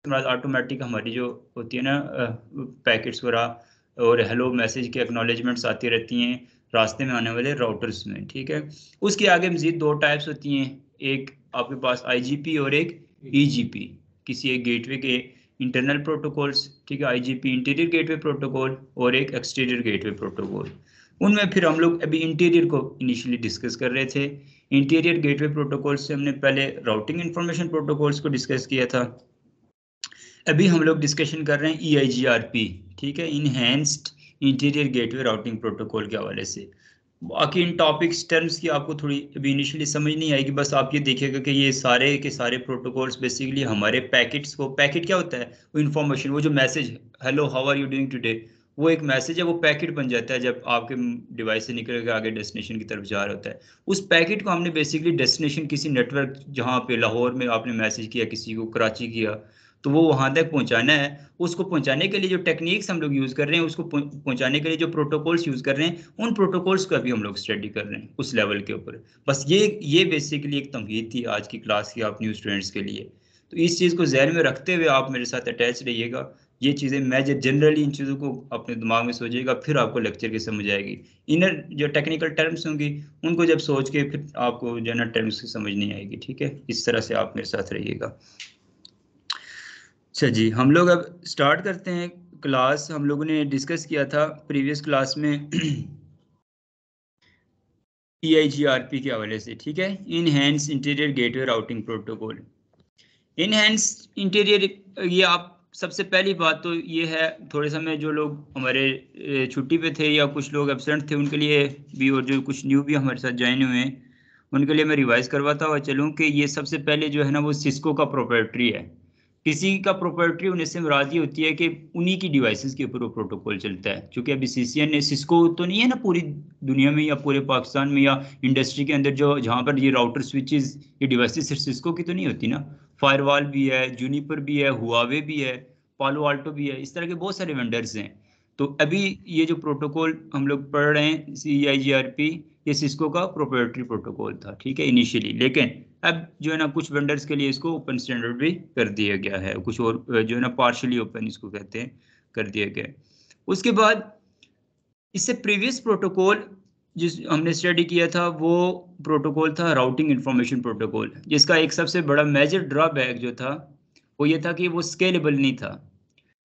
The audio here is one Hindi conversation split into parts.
ऑटोमेटिक हमारी जो होती है ना पैकेट्स वगैरह और हेलो मैसेज के एक्नॉलेजमेंट्स आती रहती हैं रास्ते में आने वाले राउटर्स में, ठीक है। उसके आगे मजीद दो टाइप्स होती हैं, एक आपके पास आईजीपी और एक ईजीपी, किसी एक गेटवे के इंटरनल प्रोटोकॉल्स, ठीक है, आईजीपी इंटीरियर गेटवे प्रोटोकॉल और एक एक्सटीरियर गेटवे प्रोटोकॉल। उनमें फिर हम लोग अभी इंटीरियर को इनिशियली डिस्कस कर रहे थे। इंटीरियर गेटवे प्रोटोकॉल से हमने पहले राउटिंग इंफॉर्मेशन प्रोटोकॉल्स को डिस्कस किया था। अभी हम लोग डिस्कशन कर रहे हैं EIGRP, ठीक है, enhanced interior gateway routing protocol के हवाले से। बाकी इन टॉपिक्स टर्म्स की आपको थोड़ी अभी इनिशियली समझ नहीं आएगी, बस आप ये देखिएगा कि ये सारे के सारे प्रोटोकॉल्स बेसिकली हमारे पैकेट्स को, पैकेट क्या होता है, वो इन्फॉर्मेशन, वो जो message hello how are you doing today, वो एक मैसेज है, वो पैकेट बन जाता है जब आपके डिवाइस से निकल के आगे डेस्टिनेशन की तरफ जा रहा होता है। उस पैकेट को हमने बेसिकली डेस्टिनेशन किसी नेटवर्क, जहाँ पे लाहौर में आपने मैसेज किया किसी को, कराची किया, तो वो वहां तक पहुंचाना है। उसको पहुंचाने के लिए जो टेक्निक्स हम लोग यूज कर रहे हैं, उसको पहुंचाने के लिए जो प्रोटोकॉल्स यूज कर रहे हैं, उन प्रोटोकॉल्स को अभी हम लोग स्टडी कर रहे हैं उस लेवल के ऊपर। बस ये बेसिकली एक तमहीद थी आज की क्लास की आप न्यू स्टूडेंट्स के लिए। तो इस चीज़ को जहन में रखते हुए आप मेरे साथ अटैच रहिएगा। ये चीज़ें मैं जनरली इन चीज़ों को अपने दिमाग में सोचिएगा, फिर आपको लेक्चर की समझ आएगी। इनर जो टेक्निकल टर्म्स होंगी उनको जब सोच के फिर आपको जनरल टर्म्स की समझ नहीं आएगी, ठीक है। इस तरह से आप मेरे साथ रहिएगा। अच्छा जी, हम लोग अब स्टार्ट करते हैं क्लास। हम लोगों ने डिस्कस किया था प्रीवियस क्लास में EIGRP के हवाले से, ठीक है, enhance interior gateway routing protocol. Enhance interior, ये आप सबसे पहली बात तो ये है, थोड़े समय जो लोग हमारे छुट्टी पे थे या कुछ लोग एब्सेंट थे उनके लिए भी, और जो कुछ न्यू भी हमारे साथ ज्वाइन हुए हैं उनके लिए मैं रिवाइज करवाता हुआ चलूँ कि ये सबसे पहले जो है ना वो सिस्को का प्रोप्राइटरी है। किसी का प्रोप्राइटरी होने से मुराद ये होती है कि उन्हीं की डिवाइसेस के ऊपर वो प्रोटोकॉल चलता है। क्योंकि अभी CCN ने, सिस्को तो नहीं है ना पूरी दुनिया में या पूरे पाकिस्तान में या इंडस्ट्री के अंदर, जो जहाँ पर ये राउटर स्विचेस ये डिवाइसेस सिर्फ सिस्को की तो नहीं होती ना, फायरवॉल भी है, जूनिपर भी है, हुआवे भी है, पालो आल्टो भी है, इस तरह के बहुत सारे वेंडर्स हैं। तो अभी ये जो प्रोटोकॉल हम लोग पढ़ रहे हैं CIGRP, ये सिस्को का प्रोप्राइटरी प्रोटोकॉल था, ठीक है, इनिशियली। लेकिन अब जो है ना कुछ वेंडर्स के लिए इसको ओपन स्टैंडर्ड भी कर दिया गया है, कुछ और जो है ना पार्शली ओपन इसको कहते हैं, कर दिया गया है। उसके बाद इससे प्रीवियस प्रोटोकॉल जिस हमने स्टडी किया था वो प्रोटोकॉल था राउटिंग इंफॉर्मेशन प्रोटोकॉल, जिसका एक सबसे बड़ा मेजर ड्रॉबैक जो था वो ये था कि वो स्केलेबल नहीं था।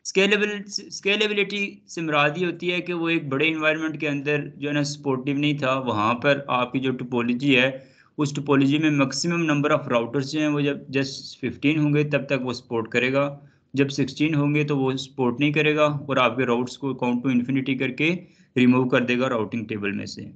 स्केलेबिलिटी से मुराद ये होती है कि वो एक बड़े इन्वायरमेंट के अंदर जो है ना सपोर्टिव नहीं था। वहाँ पर आपकी जो टोपोलॉजी है, उस टोपोलॉजी में मैक्सिमम नंबर ऑफ राउटर्स जो हैं वो जब जस्ट 15 होंगे तब तक वो सपोर्ट करेगा, जब 16 होंगे तो वो सपोर्ट नहीं करेगा और आपके राउट्स को काउंट टू इन्फिनिटी करके रिमूव कर देगा राउटिंग टेबल में से।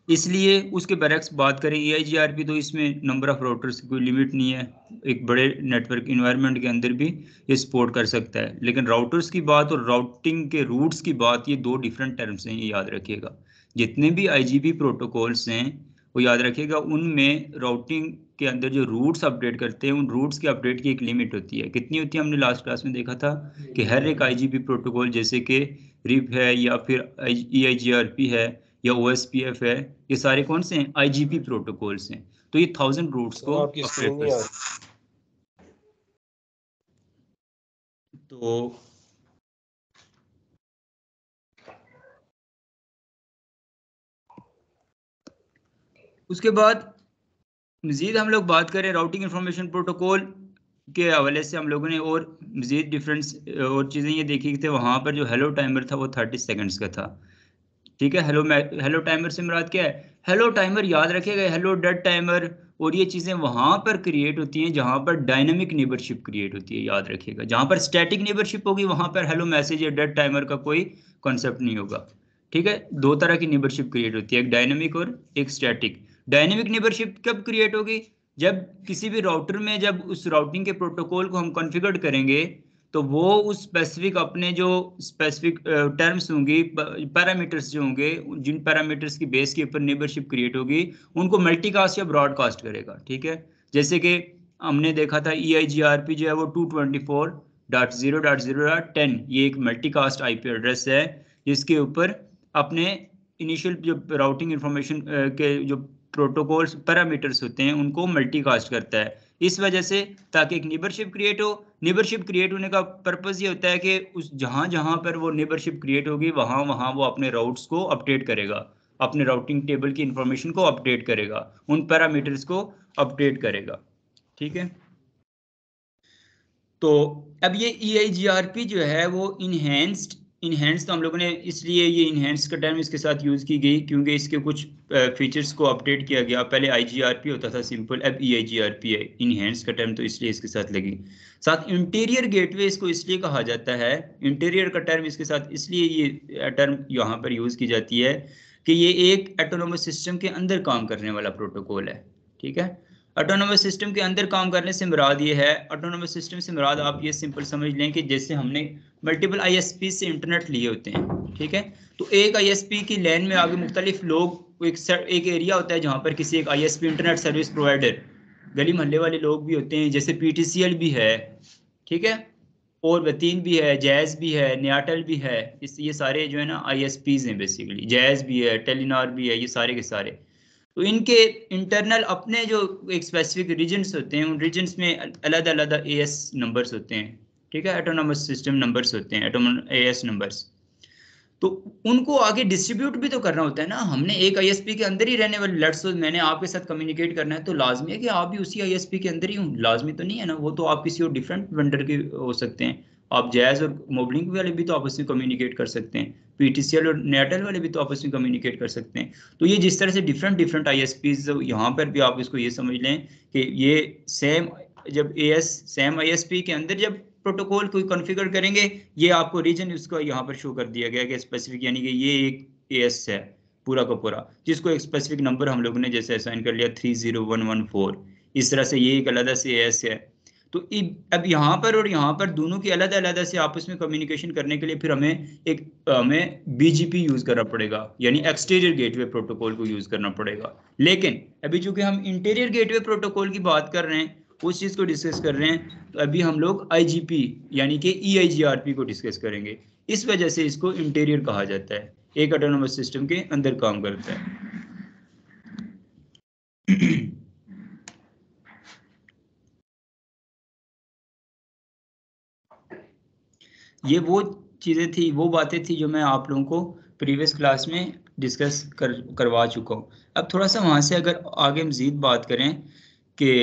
इसलिए उसके बरक्स बात करें EIGRP, तो इसमें नंबर ऑफ राउटर्स की कोई लिमिट नहीं है, एक बड़े नेटवर्क इन्वायरमेंट के अंदर भी ये सपोर्ट कर सकता है। लेकिन राउटर्स की बात और राउटिंग के रूट्स की बात, ये दो डिफरेंट टर्म्स हैं, ये याद रखिएगा। जितने भी IGP प्रोटोकॉल्स हैं वो याद रखिएगा, उनमें राउटिंग के अंदर जो रूट्स अपडेट करते हैं उन रूट्स के अपडेट की एक लिमिट होती है। कितनी होती है, हमने लास्ट क्लास में देखा था कि हर एक IGP प्रोटोकॉल, जैसे कि RIP है या फिर EIGRP है या OSPF है, ये सारे कौन से हैं, IGP प्रोटोकॉल्स हैं। तो ये 1000 रूट्स को आपकी स्क्रीन नहीं आ रही। तो उसके बाद मज़ीद हम लोग बात करें राउटिंग इंफॉर्मेशन प्रोटोकॉल के हवाले से, हम लोगों ने और मज़ीद डिफरेंस और चीज़ें ये देखी थी। वहाँ पर जो हेलो टाइमर था वो 30 सेकंड्स का था, ठीक है। हेलो टाइमर से मुराद क्या है, हेलो टाइमर याद रखिएगा, हेलो डेड टाइमर, और ये चीज़ें वहाँ पर क्रिएट होती हैं जहाँ पर डायनामिक नेबरशिप क्रिएट होती है, याद रखिएगा। जहाँ पर स्टैटिक नेबरशिप होगी वहाँ पर हेलो मैसेज या डेड टाइमर का कोई कॉन्सेप्ट नहीं होगा, ठीक है। दो तरह की नेबरशिप क्रिएट होती है, एक डायनामिक और एक स्टैटिक। डायनेमिक नेबरशिप कब क्रिएट होगी, जब किसी भी राउटर में जब उस राउटिंग के प्रोटोकॉल को हम कॉन्फ़िगर करेंगे तो वो उस स्पेसिफिक अपने जो स्पेसिफिक टर्म्स होंगी, पैरामीटर्स जो होंगे, जिन पैरामीटर्स की बेस के ऊपर नेबरशिप क्रिएट होगी उनको मल्टीकास्ट या ब्रॉडकास्ट करेगा, ठीक है। जैसे कि हमने देखा था EIGRP जो है वो 224.0.0.10, ये एक मल्टीकास्ट IP एड्रेस है जिसके ऊपर अपने इनिशियल जो राउटिंग इंफॉर्मेशन के जो प्रोटोकॉल्स पैरामीटर्स होते हैं उनको मल्टीकास्ट करता है। इस वजह से ताकि एक नेबरशिप क्रिएट हो। नेबरशिप क्रिएट होने का पर्पस ये होता है कि उस जहां जहां पर वो नेबरशिप क्रिएट होगी वहां वहां वो अपने राउट्स को अपडेट करेगा, अपने राउटिंग टेबल की इंफॉर्मेशन को अपडेट करेगा, उन पैरामीटर्स को अपडेट करेगा। ठीक है, तो अब ये EIGRP जो है वो इनहेंस तो हम लोगों ने इसलिए ये इनहेंस का टर्म इसके साथ यूज की गई क्योंकि इसके कुछ फीचर्स को अपडेट किया गया। पहले IGRP होता था सिंपल, अब EIGRP है। इनहेंस का टर्म तो इसलिए इसके साथ लगी। साथ इंटीरियर गेटवे इसको इसलिए कहा जाता है, इंटीरियर का टर्म इसके साथ इसलिए ये टर्म यहाँ पर यूज की जाती है कि ये एक ऑटोनोमस सिस्टम के अंदर काम करने वाला प्रोटोकॉल है। ठीक है, ऑटोनोमस सिस्टम के अंदर काम करने से मुराद ये है, ऑटोनोमस सिस्टम से मुराद आप ये सिंपल समझ लें कि जैसे हमने मल्टीपल ISP से इंटरनेट लिए होते हैं। ठीक है, तो एक ISP की लैन में आगे मुख्तलिफ लोग, एक एरिया होता है जहाँ पर किसी एक ISP इंटरनेट सर्विस प्रोवाइडर, गली मोहल्ले वाले लोग भी होते हैं, जैसे PTCL भी है, ठीक है, और वतीन भी है, जैज़ भी है, न्याटल भी है, ये सारे जो है ना ISPs हैं बेसिकली। जैज़ भी है, टेलीनॉर भी है, ये सारे के सारे। तो इनके इंटरनल अपने जो एक स्पेसिफिक रीजन्स होते हैं, उन रीजन्स में अलग अलग AS नंबर्स होते हैं। ठीक है, ऑटोनोमस सिस्टम नंबर्स होते हैं, AS नंबर्स। तो उनको आगे डिस्ट्रीब्यूट भी तो करना होता है ना। हमने एक ISP के अंदर ही रहने वाले, लेट्स सपोज मैंने आपके साथ कम्युनिकेट करना है, तो लाजमी है कि आप भी उसी ISP के अंदर ही हूँ? लाजमी तो नहीं है ना, वो तो आप किसी और डिफरेंट वेंडर के हो सकते हैं। आप जैज़ और मोबलिंक वाले भी तो आपस में कम्युनिकेट कर सकते हैं, PTCL और नेटल वाले भी तो आपस में कम्युनिकेट कर सकते हैं। तो ये जिस तरह से डिफरेंट डिफरेंट ISPs, यहाँ पर भी आप इसको ये समझ लें कि ये सेम, जब सेम ISP के अंदर जब प्रोटोकॉल कोई कॉन्फ़िगर करेंगे, ये आपको रीजन उसका यहाँ पर शो कर दिया गया कि स्पेसिफिक, यानी कि ये एक AS है पूरा का पूरा, जिसको एक स्पेसिफिक नंबर हम लोगों ने जैसे असाइन कर लिया 30114। इस तरह से ये एक अलग से AS है। तो अब यहाँ पर और यहाँ पर दोनों की अलग अलग से आपस में कम्युनिकेशन करने के लिए फिर हमें BGP यूज करना पड़ेगा, यानी एक्सटीरियर गेटवे प्रोटोकॉल को यूज करना पड़ेगा। लेकिन अभी चूंकि हम इंटीरियर गेटवे प्रोटोकॉल की बात कर रहे हैं, उस चीज को डिस्कस कर रहे हैं, तो अभी हम लोग IGP यानी कि EIGRP को डिस्कस करेंगे। इस वजह से इसको इंटीरियर कहा जाता है, एक ऑटोनोमस सिस्टम के अंदर काम करता है। ये वो चीज़ें थी, वो बातें थी जो मैं आप लोगों को प्रीवियस क्लास में डिस्कस करवा चुका हूँ। अब थोड़ा सा वहाँ से अगर आगे मज़ीद बात करें कि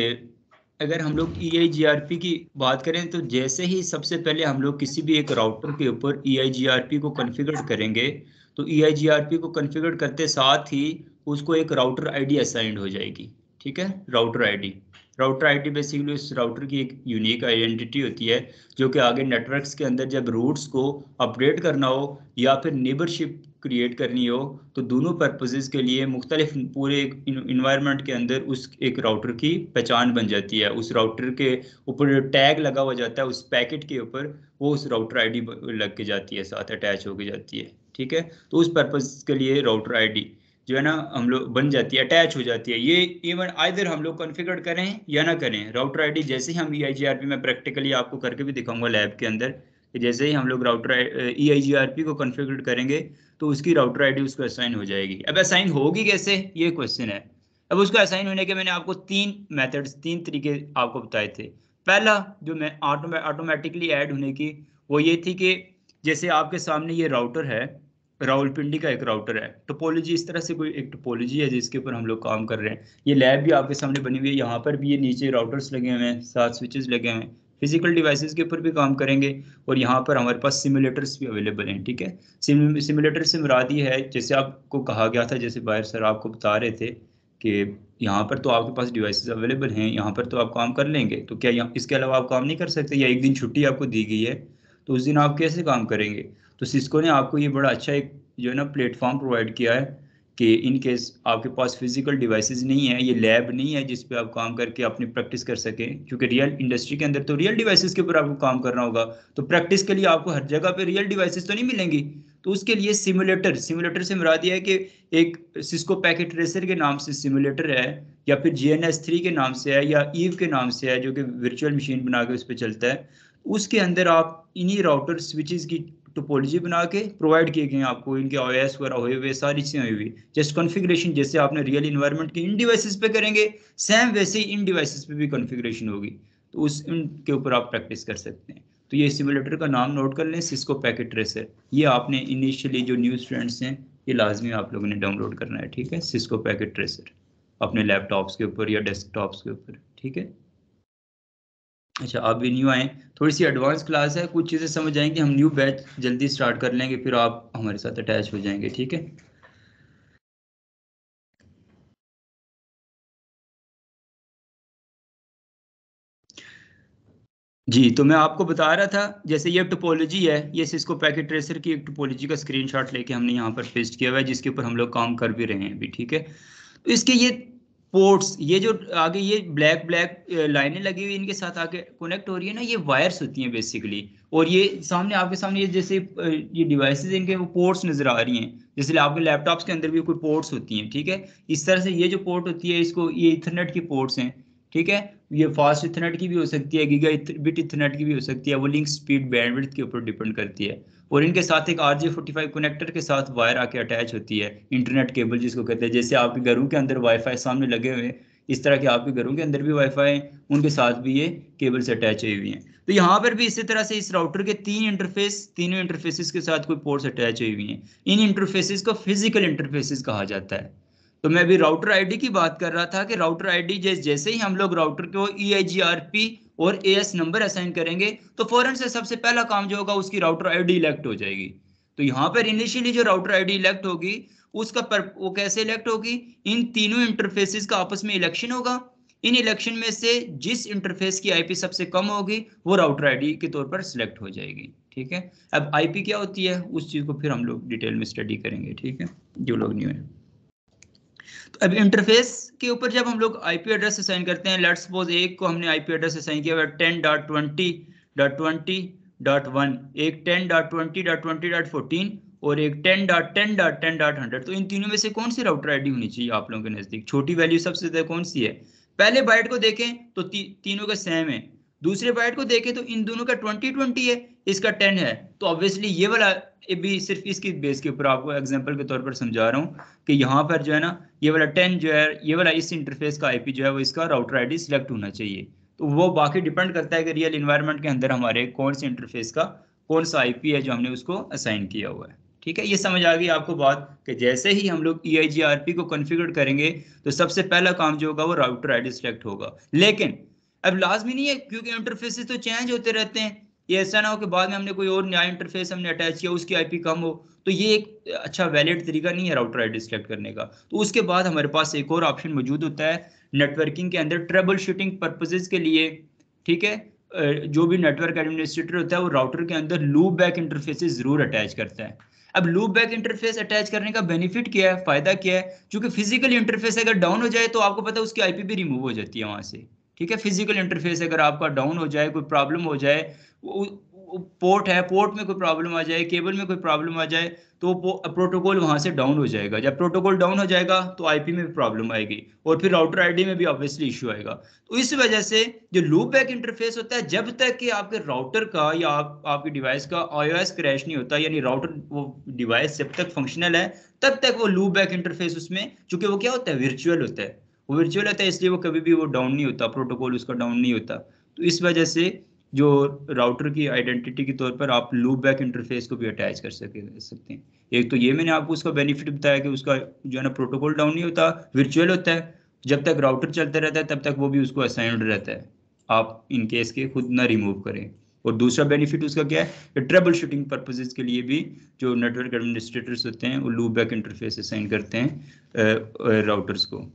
अगर हम लोग EIGRP की बात करें, तो जैसे ही सबसे पहले हम लोग किसी भी एक राउटर के ऊपर EIGRP को कॉन्फ़िगर करेंगे, तो EIGRP को कॉन्फ़िगर करते साथ ही उसको एक राउटर ID असाइंड हो जाएगी। ठीक है, राउटर आईडी बेसिकली उस राउटर की एक यूनिक आइडेंटिटी होती है, जो कि आगे नेटवर्क्स के अंदर जब रूट्स को अपडेट करना हो या फिर नेबरशिप क्रिएट करनी हो, तो दोनों पर्पसेस के लिए मुख्तलिफ पूरे इन्वायरमेंट के अंदर उस एक राउटर की पहचान बन जाती है। उस राउटर के ऊपर टैग लगा हुआ जाता है, उस पैकेट के ऊपर वो उस राउटर आईडी लग के जाती है, साथ अटैच होके जाती है। ठीक है, तो उस पर्पज के लिए राउटर आईडी जो है ना हम लोग बन जाती है, अटैच हो जाती है। ये इवन आइदर हम लोग कॉन्फ़िगर करें या ना करें, राउटर आईडी जैसे ही हम EIGRP में प्रैक्टिकली आपको करके भी दिखाऊंगा लैब के अंदर, कि जैसे ही हम लोग राउटर EIGRP को कॉन्फ़िगर करेंगे तो उसकी राउटर आईडी उसको असाइन हो जाएगी। अब असाइन होगी कैसे, ये क्वेश्चन है। अब उसको असाइन होने के मैंने आपको तीन तरीके आपको बताए थे। पहला जो मैं ऑटोमेटिकली ऐड होने की, वो ये थी कि जैसे आपके सामने ये राउटर है, रावलपिंडी का एक राउटर है, टोपोलॉजी इस तरह से कोई एक टोपोलॉजी है जिसके ऊपर हम लोग काम कर रहे हैं। ये लैब भी आपके सामने बनी हुई है, यहाँ पर भी ये नीचे राउटर्स लगे हुए हैं, साथ स्विचेस लगे हुए हैं, फिजिकल डिवाइसेस के ऊपर भी काम करेंगे। और यहाँ पर हमारे पास सिमुलेटर्स भी अवेलेबल हैं। ठीक है, सिमुलेटर से मुराद ये है, जैसे आपको कहा गया था, जैसे बाहर सर आपको बता रहे थे कि यहाँ पर तो आपके पास डिवाइसेस अवेलेबल हैं, यहाँ पर तो आप काम कर लेंगे, तो क्या यहाँ इसके अलावा आप काम नहीं कर सकते, या एक दिन छुट्टी आपको दी गई है तो उस दिन आप कैसे काम करेंगे? तो सिस्को ने आपको ये बड़ा अच्छा एक जो है ना प्लेटफॉर्म प्रोवाइड किया है कि इन केस आपके पास फिजिकल डिवाइसेस नहीं है, ये लैब नहीं है जिस पे आप काम करके अपनी प्रैक्टिस कर सकें, क्योंकि रियल इंडस्ट्री के अंदर तो रियल डिवाइसेस के ऊपर आपको काम करना होगा, तो प्रैक्टिस के लिए आपको हर जगह पे रियल डिवाइसेस तो नहीं मिलेंगी। तो उसके लिए सिमुलेटर से मुराद ये है कि एक सिस्को पैकेट ट्रेसर के नाम से सिमुलेटर है, या फिर GNS3 के नाम से है, या ईव के नाम से है, जो कि वर्चुअल मशीन बना के उस पर चलता है। उसके अंदर आप इन्हीं राउटर स्विचेस की टोपोलॉजी बना के प्रोवाइड किए गए हैं आपको, इनके ओएस वगैरह हुए हुए सारी चीज़ें हुई हुई। जस्ट कॉन्फ़िगरेशन जैसे आपने रियल इन्वायरमेंट के इन डिवाइसेस पे करेंगे, सेम वैसे ही इन डिवाइसेस पे भी कॉन्फ़िगरेशन होगी, तो उस इनके ऊपर आप प्रैक्टिस कर सकते हैं। तो ये सिमुलेटर का नाम नोट कर लें, सिस्को पैकेट ट्रेसर। ये आपने इनिशियली जो न्यू स्टूडेंट्स हैं, ये लाजमी आप लोगों ने डाउनलोड करना है, ठीक है, सिस्को पैकेट ट्रेसर अपने लैपटॉप्स के ऊपर या डेस्कटॉप्स के ऊपर, ठीक है। अच्छा, आप भी न्यू आए, थोड़ी सी एडवांस क्लास है, कुछ चीज़ें समझ आएंगी, हम न्यू बैच जल्दी स्टार्ट कर लेंगे, फिर आप हमारे साथ अटैच हो जाएंगे, ठीक है। जी, तो मैं आपको बता रहा था, जैसे ये टोपोलॉजी है, ये सिस्को पैकेट ट्रेसर की एक टोपोलॉजी का स्क्रीनशॉट लेके हमने यहाँ पर पेस्ट किया हुआ है, जिसके ऊपर हम लोग काम कर भी रहे हैं अभी, ठीक है। तो इसके ये पोर्ट्स, ये जो आगे ये ब्लैक ब्लैक लाइनें लगी हुई, इनके साथ आके कनेक्ट हो रही है ना, ये वायर्स होती हैं बेसिकली। और ये सामने आपके सामने ये जैसे ये डिवाइसेस, इनके वो पोर्ट्स नजर आ रही हैं, जैसे आपके लैपटॉप्स के अंदर भी कोई पोर्ट्स होती हैं, ठीक है। इस तरह से ये जो पोर्ट होती है, इसको ये इथरनेट की पोर्ट्स हैं, ठीक है। ये फास्ट इथरनेट की भी हो सकती है, गीगा बिट इथरनेट की भी हो सकती है, वो लिंक स्पीड बैंडविड्थ के ऊपर डिपेंड करती है। और इनके साथ एक RJ45 कनेक्टर के साथ वायर आके अटैच होती है, इंटरनेट केबल जिसको कहते हैं। जैसे आपके घरों के अंदर वाईफाई सामने लगे हुए हैं, इस तरह के आपके घरों के अंदर भी वाईफाई हैं, उनके साथ भी ये केबल से अटैच हुई हुई हैं। तो यहाँ पर भी इसी तरह से इस राउटर के तीनों इंटरफेसेस के साथ कोई पोर्ट्स अटैच हुई हुई हैं। इन इंटरफेसेस को फिजिकल इंटरफेसेस कहा जाता है। तो मैं अभी राउटर आईडी की बात कर रहा था कि राउटर आईडी जैसे ही हम लोग राउटर को EIGRP और AS नंबर असाइन करेंगे, तो फौरन से सबसे पहला काम जो होगा, उसकी राउटर आईडी इलेक्ट हो जाएगी। तो यहाँ पर इनिशियली जो राउटर आईडी इलेक्ट होगी, उसका वो कैसे इलेक्ट होगी, इन तीनों इंटरफेसेस का आपस में इलेक्शन होगा। इन इलेक्शन में से जिस इंटरफेस की IP सबसे कम होगी, वो राउटर आईडी के तौर पर सिलेक्ट हो जाएगी, ठीक है। अब IP क्या होती है, उस चीज को फिर हम लोग डिटेल में स्टडी करेंगे, ठीक है, जो लोग न्यू है। तो अब इंटरफेस के ऊपर जब हम लोग IP एड्रेस असाइन करते हैं, लेट्स सपोज एक को हमने IP एड्रेस असाइन किया हुआ 10.20.20.1, एक 10.20.20.14 और एक 10.10.10.100। तो इन तीनों में से कौन सी राउटर आईडी होनी चाहिए आप लोगों के नजदीक, छोटी वैल्यू सबसे ज्यादा कौन सी है? पहले बाइट को देखें तो तीनों का सेम है, दूसरे बाइट को देखें तो इन दोनों का 20 है, इसका 10 है। तो ऑब्वियसली ये वाला, ये भी सिर्फ इसकी बेस के ऊपर आपको एग्जांपल के तौर पर समझा रहा हूँ कि यहाँ पर जो है ना, ये वाला 10 जो है, ये वाला इस इंटरफेस का IP जो है, वो इसका राउटर आईडी सिलेक्ट होना चाहिए। तो वो बाकी डिपेंड करता है कि रियल इन्वायरमेंट के अंदर हमारे कौन से इंटरफेस का कौन सा IP है जो हमने उसको असाइन किया हुआ है, ठीक है। ये समझ आ गई आपको बात कि जैसे ही हम लोग EIGRP को कॉन्फ़िगर करेंगे, तो सबसे पहला काम जो होगा वो राउटर आईडी सिलेक्ट होगा। लेकिन अब लाजमी नहीं है, क्योंकि इंटरफेसेस तो चेंज होते रहते हैं। ये ऐसा ना हो कि बाद में हमने कोई और नया इंटरफेस हमने अटैच किया, उसकी IP कम हो, तो ये एक अच्छा वैलिड तरीका नहीं है राउटर आईडी सिलेक्ट करने का। तो उसके बाद हमारे पास एक और ऑप्शन मौजूद होता है नेटवर्किंग के अंदर, ट्रबल शूटिंग पर्पजेज के लिए, ठीक है। जो भी नेटवर्क एडमिनिस्ट्रेटर होता है, वो राउटर के अंदर लूप बैक इंटरफेसेस जरूर अटैच करता है। अब लूप बैक इंटरफेस अटैच करने का बेनिफिट क्या है, फायदा क्या है? क्योंकि फिजिकल इंटरफेस अगर डाउन हो जाए, तो आपको पता है उसकी IP भी रिमूव हो जाती है वहां से, ठीक है। फिजिकल इंटरफेस अगर आपका डाउन हो जाए, कोई प्रॉब्लम हो जाए, पोर्ट है, पोर्ट में कोई प्रॉब्लम आ जाए, केबल में कोई प्रॉब्लम आ जाए, तो प्रोटोकॉल वहां से डाउन हो जाएगा। जब प्रोटोकॉल डाउन हो जाएगा, तो IP में भी प्रॉब्लम आएगी, और फिर राउटर आईडी में भी ऑब्वियसली इश्यू आएगा। तो इस वजह से जो लूप बैक इंटरफेस होता है, जब तक कि आपके राउटर का या आपकी डिवाइस का iOS क्रैश नहीं होता, यानी राउटर वो डिवाइस जब तक फंक्शनल है, तब तक वो लूप बैक इंटरफेस उसमें, चूंकि वो क्या होता है, वर्चुअल होता है, वो वर्चुअल होता है, इसलिए वो कभी भी वो डाउन नहीं होता, प्रोटोकॉल उसका डाउन नहीं होता। तो इस वजह से जो राउटर की आइडेंटिटी के तौर पर आप लूप बैक इंटरफेस को भी अटैच कर सकते हैं। एक तो ये मैंने आपको उसका बेनिफिट बताया कि उसका जो है ना, प्रोटोकॉल डाउन नहीं होता, वर्चुअल होता है, जब तक राउटर चलता रहता है तब तक वो भी उसको असाइंड रहता है, आप इन केस के खुद ना रिमूव करें। और दूसरा बेनिफिट उसका क्या है कि ट्रबल शूटिंग पर्पसेस के लिए भी जो नेटवर्क एडमिनिस्ट्रेटर्स होते हैं, वो लूप बैक इंटरफेस असाइन करते हैं राउटर्स को।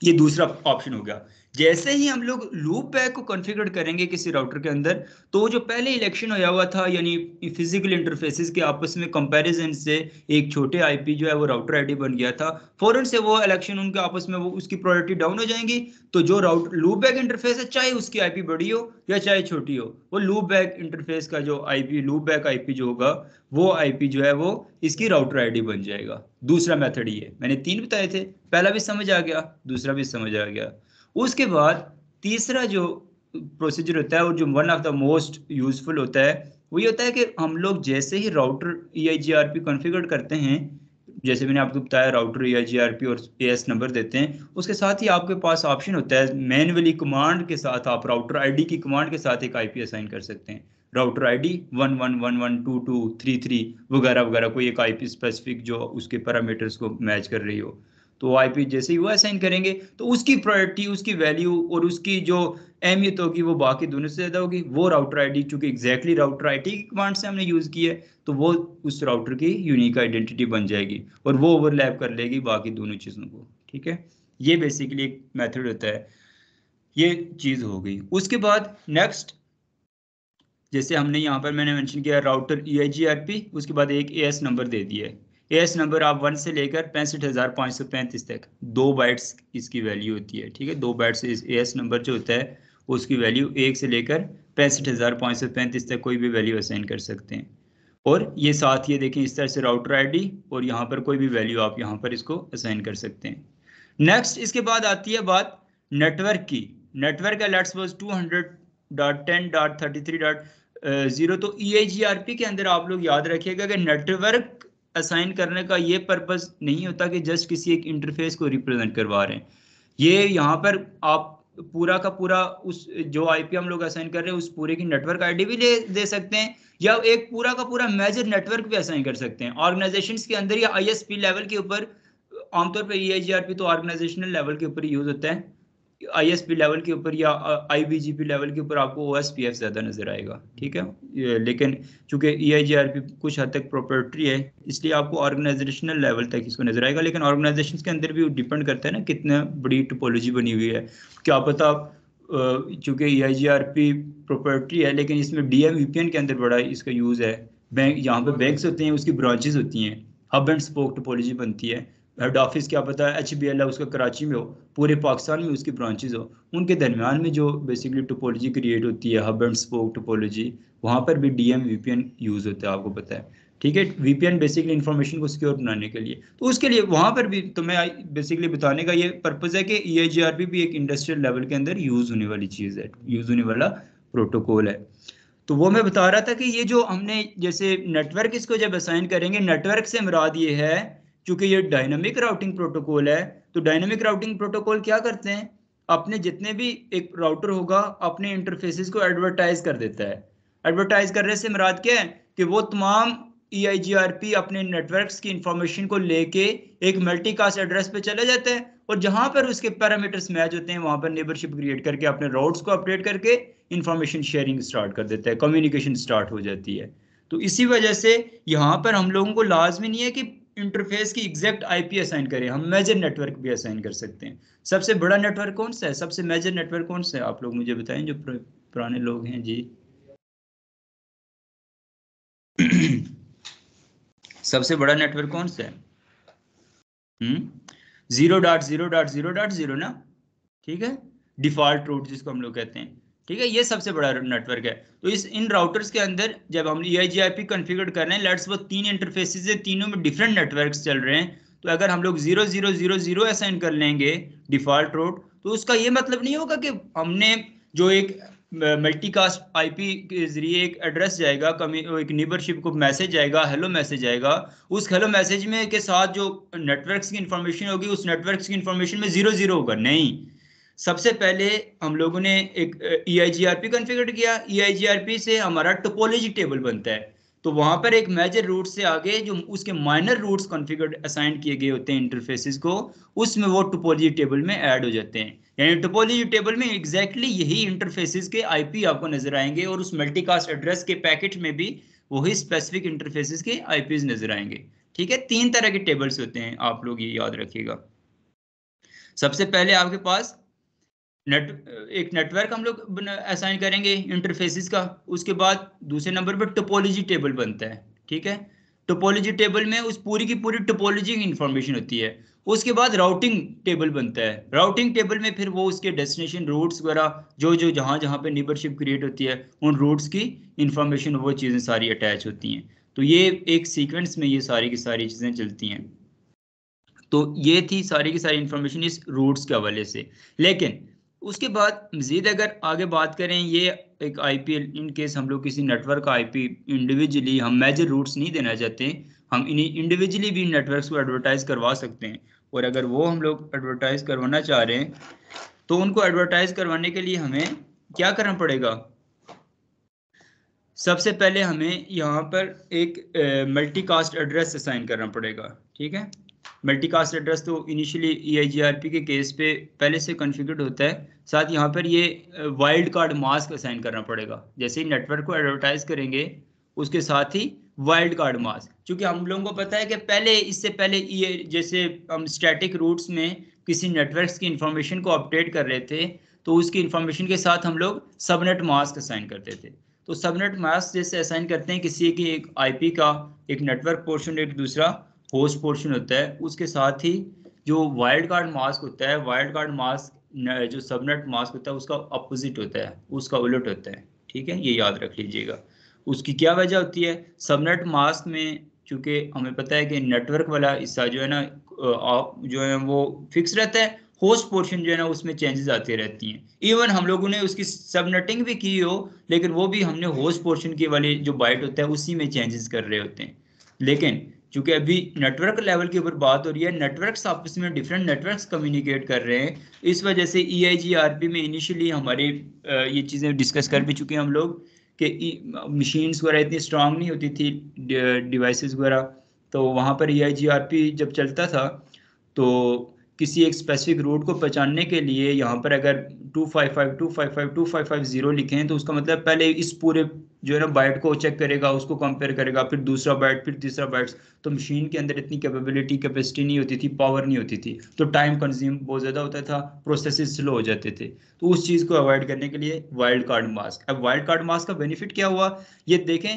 ये दूसरा ऑप्शन हो गया। जैसे ही हम लोग लूप बैक को कॉन्फ़िगर करेंगे किसी राउटर के अंदर, तो जो पहले इलेक्शन होया हुआ था, यानी फिजिकल इंटरफेसेस के आपस में कंपैरिजन से एक छोटे IP जो है वो राउटर आईडी बन गया था, फौरन से वो इलेक्शन उनके आपस में, वो उसकी प्रायोरिटी डाउन हो जाएंगी। तो जो राउटर लूप बैक इंटरफेस है, चाहे उसकी IP बड़ी हो या चाहे छोटी हो, वो लूप बैक इंटरफेस का जो IP, लूप बैक IP जो होगा, वो IP जो है वो इसकी राउटर आईडी बन जाएगा। दूसरा मेथड ये मैंने 3 बताए थे, पहला भी समझ आ गया, दूसरा भी समझ आ गया। उसके बाद तीसरा जो प्रोसीजर होता है और जो one of the most useful होता है वो ये होता है कि हम लोग जैसे ही राउटर EIGRP कॉन्फ़िगर करते हैं, जैसे मैंने आपको बताया राउटर EIGRP और AS नंबर देते हैं, उसके साथ ही आपके पास ऑप्शन होता है मैन्युअली कमांड के साथ आप राउटर आईडी की कमांड के साथ एक IP असाइन कर सकते हैं। राउटर आईडी 11112233 वगैरह वगैरह, कोई एक IP स्पेसिफिक जो उसके पैरामीटर्स को मैच कर रही हो, तो IP जैसे ही वो असाइन करेंगे तो उसकी प्रायोरिटी, उसकी वैल्यू और उसकी जो अहमियत होगी वो बाकी दोनों से ज़्यादा होगी। वो राउटर आईडी चूंकि एग्जैक्टली राउटर आईडी की कमांड से हमने यूज़ की है, तो वो उस राउटर की यूनिक आइडेंटिटी बन जाएगी और वो ओवरलैप कर लेगी बाकी दोनों चीज़ों को। ठीक है, ये बेसिकली एक मेथड होता है। ये चीज़ हो गई। उसके बाद नेक्स्ट, जैसे हमने यहाँ पर मैंने मेंशन किया राउटर EIGRP, उसके बाद एक AS नंबर दे दिया है। AS नंबर आप 1 से लेकर 65,535 तक 2 बाइट्स इसकी वैल्यू होती है। ठीक है, 2 बाइट्स इस AS नंबर जो होता है उसकी वैल्यू 1 से लेकर 65,535 तक कोई भी वैल्यू असाइन कर सकते हैं। और ये साथ ये देखें इस तरह से राउटर आईडी और यहाँ पर कोई भी वैल्यू आप यहाँ पर इसको असाइन कर सकते हैं। नेक्स्ट इसके बाद आती है बात नेटवर्क की। नेटवर्क है लेट्स सपोज 200.10.33.0। तो EIGRP के अंदर आप लोग याद रखिएगा कि नेटवर्क असाइन करने का ये पर्पस नहीं होता कि जस्ट किसी एक इंटरफेस को रिप्रेजेंट करवा रहे हैं। ये यहाँ पर आप पूरा का पूरा उस जो IP हम लोग असाइन कर रहे हैं उस पूरे की नेटवर्क आईडी भी दे सकते हैं, या एक पूरा का पूरा मेजर नेटवर्क भी असाइन कर सकते हैं ऑर्गेनाइजेशंस के अंदर या ISP लेवल के ऊपर। आमतौर पर EIGRP तो ऑर्गेनाइजेशनल लेवल के ऊपर यूज होता है, ISP लेवल के ऊपर या IBGP लेवल के ऊपर आपको OSPF ज्यादा नजर आएगा। ठीक है, लेकिन चूंकि EIGRP कुछ हद तक प्रोप्राइटरी है इसलिए आपको ऑर्गेनाइजेशनल लेवल तक इसको नजर आएगा, लेकिन ऑर्गेनाइजेशन के अंदर भी डिपेंड करता है ना कितना बड़ी टोपोलॉजी बनी हुई है। क्या पता चूंकि EIGRP प्रोप्राइटरी है लेकिन इसमें DM VPN के अंदर बड़ा इसका यूज है। बैंक, यहाँ पे बैंक्स होते हैं उसकी ब्रांचेस होती हैं, हब एंड स्पोक टोपोलॉजी बनती है। हेड ऑफिस क्या पता है HBL है उसका कराची में हो, पूरे पाकिस्तान में उसकी ब्रांचेस हो, उनके दरमियान में जो बेसिकली टोपोलॉजी क्रिएट होती है हब एंड स्पोक टोपोलॉजी, वहाँ पर भी DM VPN यूज होता है, आपको पता है। ठीक है, VPN बेसिकली इंफॉर्मेशन को सिक्योर बनाने के लिए, तो उसके लिए वहाँ पर भी तो मैं बेसिकली बताने का ये पर्पज है कि EIGRP भी एक इंडस्ट्रियल लेवल के अंदर यूज होने वाली चीज़ है, यूज होने वाला प्रोटोकॉल है। तो वो मैं बता रहा था कि ये जो हमने जैसे नेटवर्क इसको जब असाइन करेंगे, नेटवर्क से मुराद ये है क्योंकि ये डायनामिक राउटिंग प्रोटोकॉल है, तो डायनामिक राउटिंग प्रोटोकॉल क्या करते हैं, अपने जितने भी एक राउटर होगा अपने इंटरफेसेस को एडवर्टाइज कर देता है। एडवर्टाइज करने से मुराद क्या है कि वो तमाम EIGRP अपने नेटवर्क्स की इंफॉर्मेशन को लेके एक मल्टीकास्ट एड्रेस पे चले जाते हैं और जहां पर उसके पैरामीटर्स मैच होते हैं वहां पर नेबरशिप क्रिएट करके अपने राउट्स को अपडेट करके इंफॉर्मेशन शेयरिंग स्टार्ट कर देता है, कम्युनिकेशन स्टार्ट हो जाती है। तो इसी वजह से यहाँ पर हम लोगों को लाजमी नहीं है कि इंटरफेस की एग्जैक्ट IP असाइन करें, हम मेजर नेटवर्क भी असाइन कर सकते हैं। सबसे बड़ा नेटवर्क कौन सा है, सबसे मेजर नेटवर्क कौन सा है, आप लोग मुझे बताएं जो पुराने लोग हैं जी। सबसे बड़ा नेटवर्क कौन सा है? 0.0.0.0 ना, ठीक है, डिफॉल्ट रूट जिसको हम लोग कहते हैं। ठीक है, ये सबसे बड़ा नेटवर्क है। तो इस इन राउटर्स के अंदर जब हम EIGRP कॉन्फ़िगर कर रहे हैं, लेट्स वो 3 इंटरफेसेस है, तीनों में डिफरेंट नेटवर्क्स चल रहे हैं, तो अगर हम लोग 0000 असाइन कर लेंगे डिफॉल्ट रूट, तो उसका ये मतलब नहीं होगा कि हमने जो एक मल्टीकास्ट IP के जरिए एक एड्रेस जाएगा, एक नेबरशिप को मैसेज जाएगा, हेलो मैसेज आएगा, उस हेलो मैसेज में के साथ जो नेटवर्क्स की इंफॉर्मेशन होगी उस नेटवर्क्स की इंफॉर्मेशन में 00 होगा नहीं। सबसे पहले हम लोगों ने एक EIGRP कॉन्फ़िगर किया, EIGRP से हमारा टोपोलॉजी टेबल बनता है, तो वहां पर एक मेजर रूट से आगे जो उसके माइनर रूट्स कॉन्फ़िगर असाइन किए गए होते हैं इंटरफेसेस को, उसमें वो टोपोलॉजी टेबल में ऐड हो जाते हैं। यानी टोपोलॉजी टेबल में एग्जैक्टली यही इंटरफेसेस के IP आपको नजर आएंगे और उस मल्टीकास्ट एड्रेस के पैकेट में भी वही स्पेसिफिक इंटरफेसेस के IPs नजर आएंगे। ठीक है, 3 तरह के टेबल्स होते हैं, आप लोग ये याद रखिएगा। सबसे पहले आपके पास एक नेटवर्क हम लोग असाइन करेंगे इंटरफेसेस का, उसके बाद दूसरे नंबर पर टोपोलॉजी टेबल बनता है। ठीक है, टोपोलॉजी टेबल में उस पूरी की पूरी टोपोलॉजी की इंफॉर्मेशन होती है। उसके बाद राउटिंग टेबल बनता है, राउटिंग टेबल में फिर वो उसके डेस्टिनेशन रूट्स वगैरह जो जो जहाँ जहाँ पे नेबरशिप क्रिएट होती है उन रूट्स की इंफॉर्मेशन वो चीज़ें सारी अटैच होती हैं। तो ये एक सीक्वेंस में ये सारी की सारी चीज़ें चलती हैं। तो ये थी सारी की सारी इंफॉर्मेशन इस रूट्स के हवाले से। लेकिन उसके बाद मजीद अगर आगे बात करें, ये एक आईपी, इन केस हम लोग किसी नेटवर्क का आईपी इंडिविजुअली, हम मेजर रूट्स नहीं देना चाहते, हम इन्हीं इंडिविजुअली भी नेटवर्क्स को एडवर्टाइज करवा सकते हैं। और अगर वो हम लोग एडवर्टाइज करवाना चाह रहे हैं तो उनको एडवर्टाइज करवाने के लिए हमें क्या करना पड़ेगा? सबसे पहले हमें यहाँ पर एक मल्टीकास्ट एड्रेस असाइन करना पड़ेगा। ठीक है, मल्टीकास्ट एड्रेस तो इनिशियली EIGRP के केस पे पहले से कॉन्फ़िगर्ड होता है। साथ यहाँ पर ये वाइल्ड कार्ड मास्क असाइन करना पड़ेगा। जैसे ही नेटवर्क को एडवर्टाइज करेंगे उसके साथ ही वाइल्ड कार्ड मास्क, क्योंकि हम लोगों को पता है कि पहले, इससे पहले ये जैसे हम स्टैटिक रूट्स में किसी नेटवर्क्स की इंफॉर्मेशन को अपडेट कर रहे थे तो उसकी इंफॉर्मेशन के साथ हम लोग सबनेट मास्क असाइन करते थे। तो सबनेट मास्क जैसे असाइन करते हैं किसी की एक आईपी का, एक नेटवर्क पोर्शन, एक दूसरा होस्ट पोर्शन होता है, उसके साथ ही जो वाइल्ड कार्ड मास्क होता है, वाइल्ड कार्ड मास्क जो सबनेट मास्क होता है उसका अपोजिट होता है, उसका उलट होता है। ठीक है, ये याद रख लीजिएगा। उसकी क्या वजह होती है? सबनेट मास्क में चूंकि हमें पता है कि नेटवर्क वाला हिस्सा जो है ना जो है वो फिक्स रहता है, होस्ट पोर्शन जो है ना उसमें चेंजेस आती रहती हैं। इवन हम लोगों ने उसकी सबनेटिंग भी की हो, लेकिन वो भी हमने होस्ट पोर्शन की वाली जो बाइट होता है उसी में चेंजेस कर रहे होते हैं। लेकिन चूंकि अभी नेटवर्क लेवल के ऊपर बात हो रही है, नेटवर्क्स आपस में डिफरेंट नेटवर्क्स कम्युनिकेट कर रहे हैं, इस वजह से EIGRP में इनिशियली हमारे ये चीज़ें डिस्कस कर भी चुके हैं हम लोग कि मशीन्स वगैरह इतनी स्ट्रांग नहीं होती थी, डिवाइसेस वगैरह। तो वहाँ पर EIGRP जब चलता था तो किसी एक स्पेसिफिक रूट को पहचानने के लिए यहाँ पर अगर 255.255.255.0 लिखें तो उसका मतलब पहले इस पूरे जो है ना बाइट को चेक करेगा, उसको कंपेयर करेगा, फिर दूसरा बाइट, फिर तीसरा बाइट। तो मशीन के अंदर इतनी कैपेसिटी नहीं होती थी, पावर नहीं होती थी, तो टाइम कंज्यूम बहुत ज़्यादा होता था, प्रोसेसेस स्लो हो जाते थे। तो उस चीज़ को अवॉइड करने के लिए वाइल्ड कार्ड मास्क। अब वाइल्ड कार्ड मास्क का बेनिफिट क्या हुआ, ये देखें।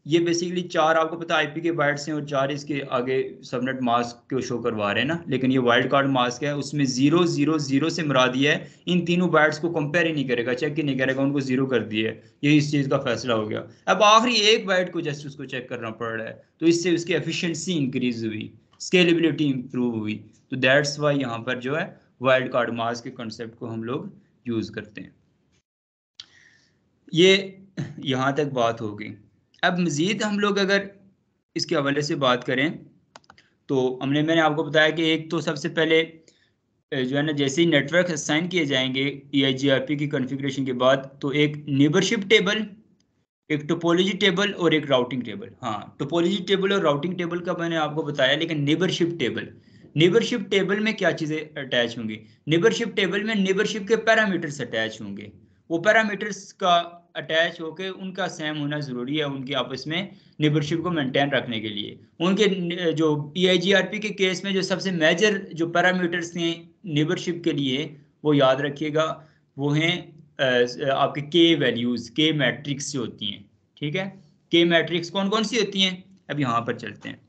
ये बेसिकली 4 आपको पता आईपी के बाइट्स हैं और 4 इसके आगे सबनेट मास्क को शो करवा रहे हैं ना, लेकिन ये वाइल्ड कार्ड मास्क है, उसमें 000 से मुराद ये है इन तीनों बाइट्स को कंपेयर ही नहीं करेगा, चेक ही नहीं करेगा, उनको जीरो कर दिए। ये इस चीज़ का फैसला हो गया। अब आखिरी एक बाइट को जस्ट उसको चेक करना पड़ रहा है, तो इससे उसकी एफिशिएंसी इंक्रीज हुई, स्केलेबिलिटी इंप्रूव हुई। तो दैट्स वाई यहाँ पर जो है वाइल्ड कार्ड मास्क के कॉन्सेप्ट को हम लोग यूज करते हैं। ये यहाँ तक बात हो गई। अब मज़ीद हम लोग अगर इसके हवाले से बात करें तो मैंने आपको बताया कि एक तो सबसे पहले जो है ना, जैसे ही नेटवर्क असाइन किए जाएंगे EIGRP की कॉन्फ़िगरेशन के बाद, तो एक नेबरशिप टेबल, एक टोपोलॉजी टेबल और एक राउटिंग टेबल। हाँ, टोपोलॉजी टेबल और राउटिंग टेबल का मैंने आपको बताया, लेकिन नेबरशिप टेबल में क्या चीज़ें अटैच होंगी? नेबरशिप टेबल में नेबरशिप के पैरामीटर्स अटैच होंगे। वो पैरामीटर्स का अटैच होकर उनका सेम होना ज़रूरी है, उनकी आपस में नेबरशिप को मेंटेन रखने के लिए। उनके जो EIGRP के केस में जो सबसे मेजर जो पैरामीटर्स हैं नेबरशिप के लिए, वो याद रखिएगा, वो हैं आपके के वैल्यूज़, के मैट्रिक्स जो होती हैं। ठीक है, के मैट्रिक्स कौन कौन सी होती हैं? अब यहाँ पर चलते हैं।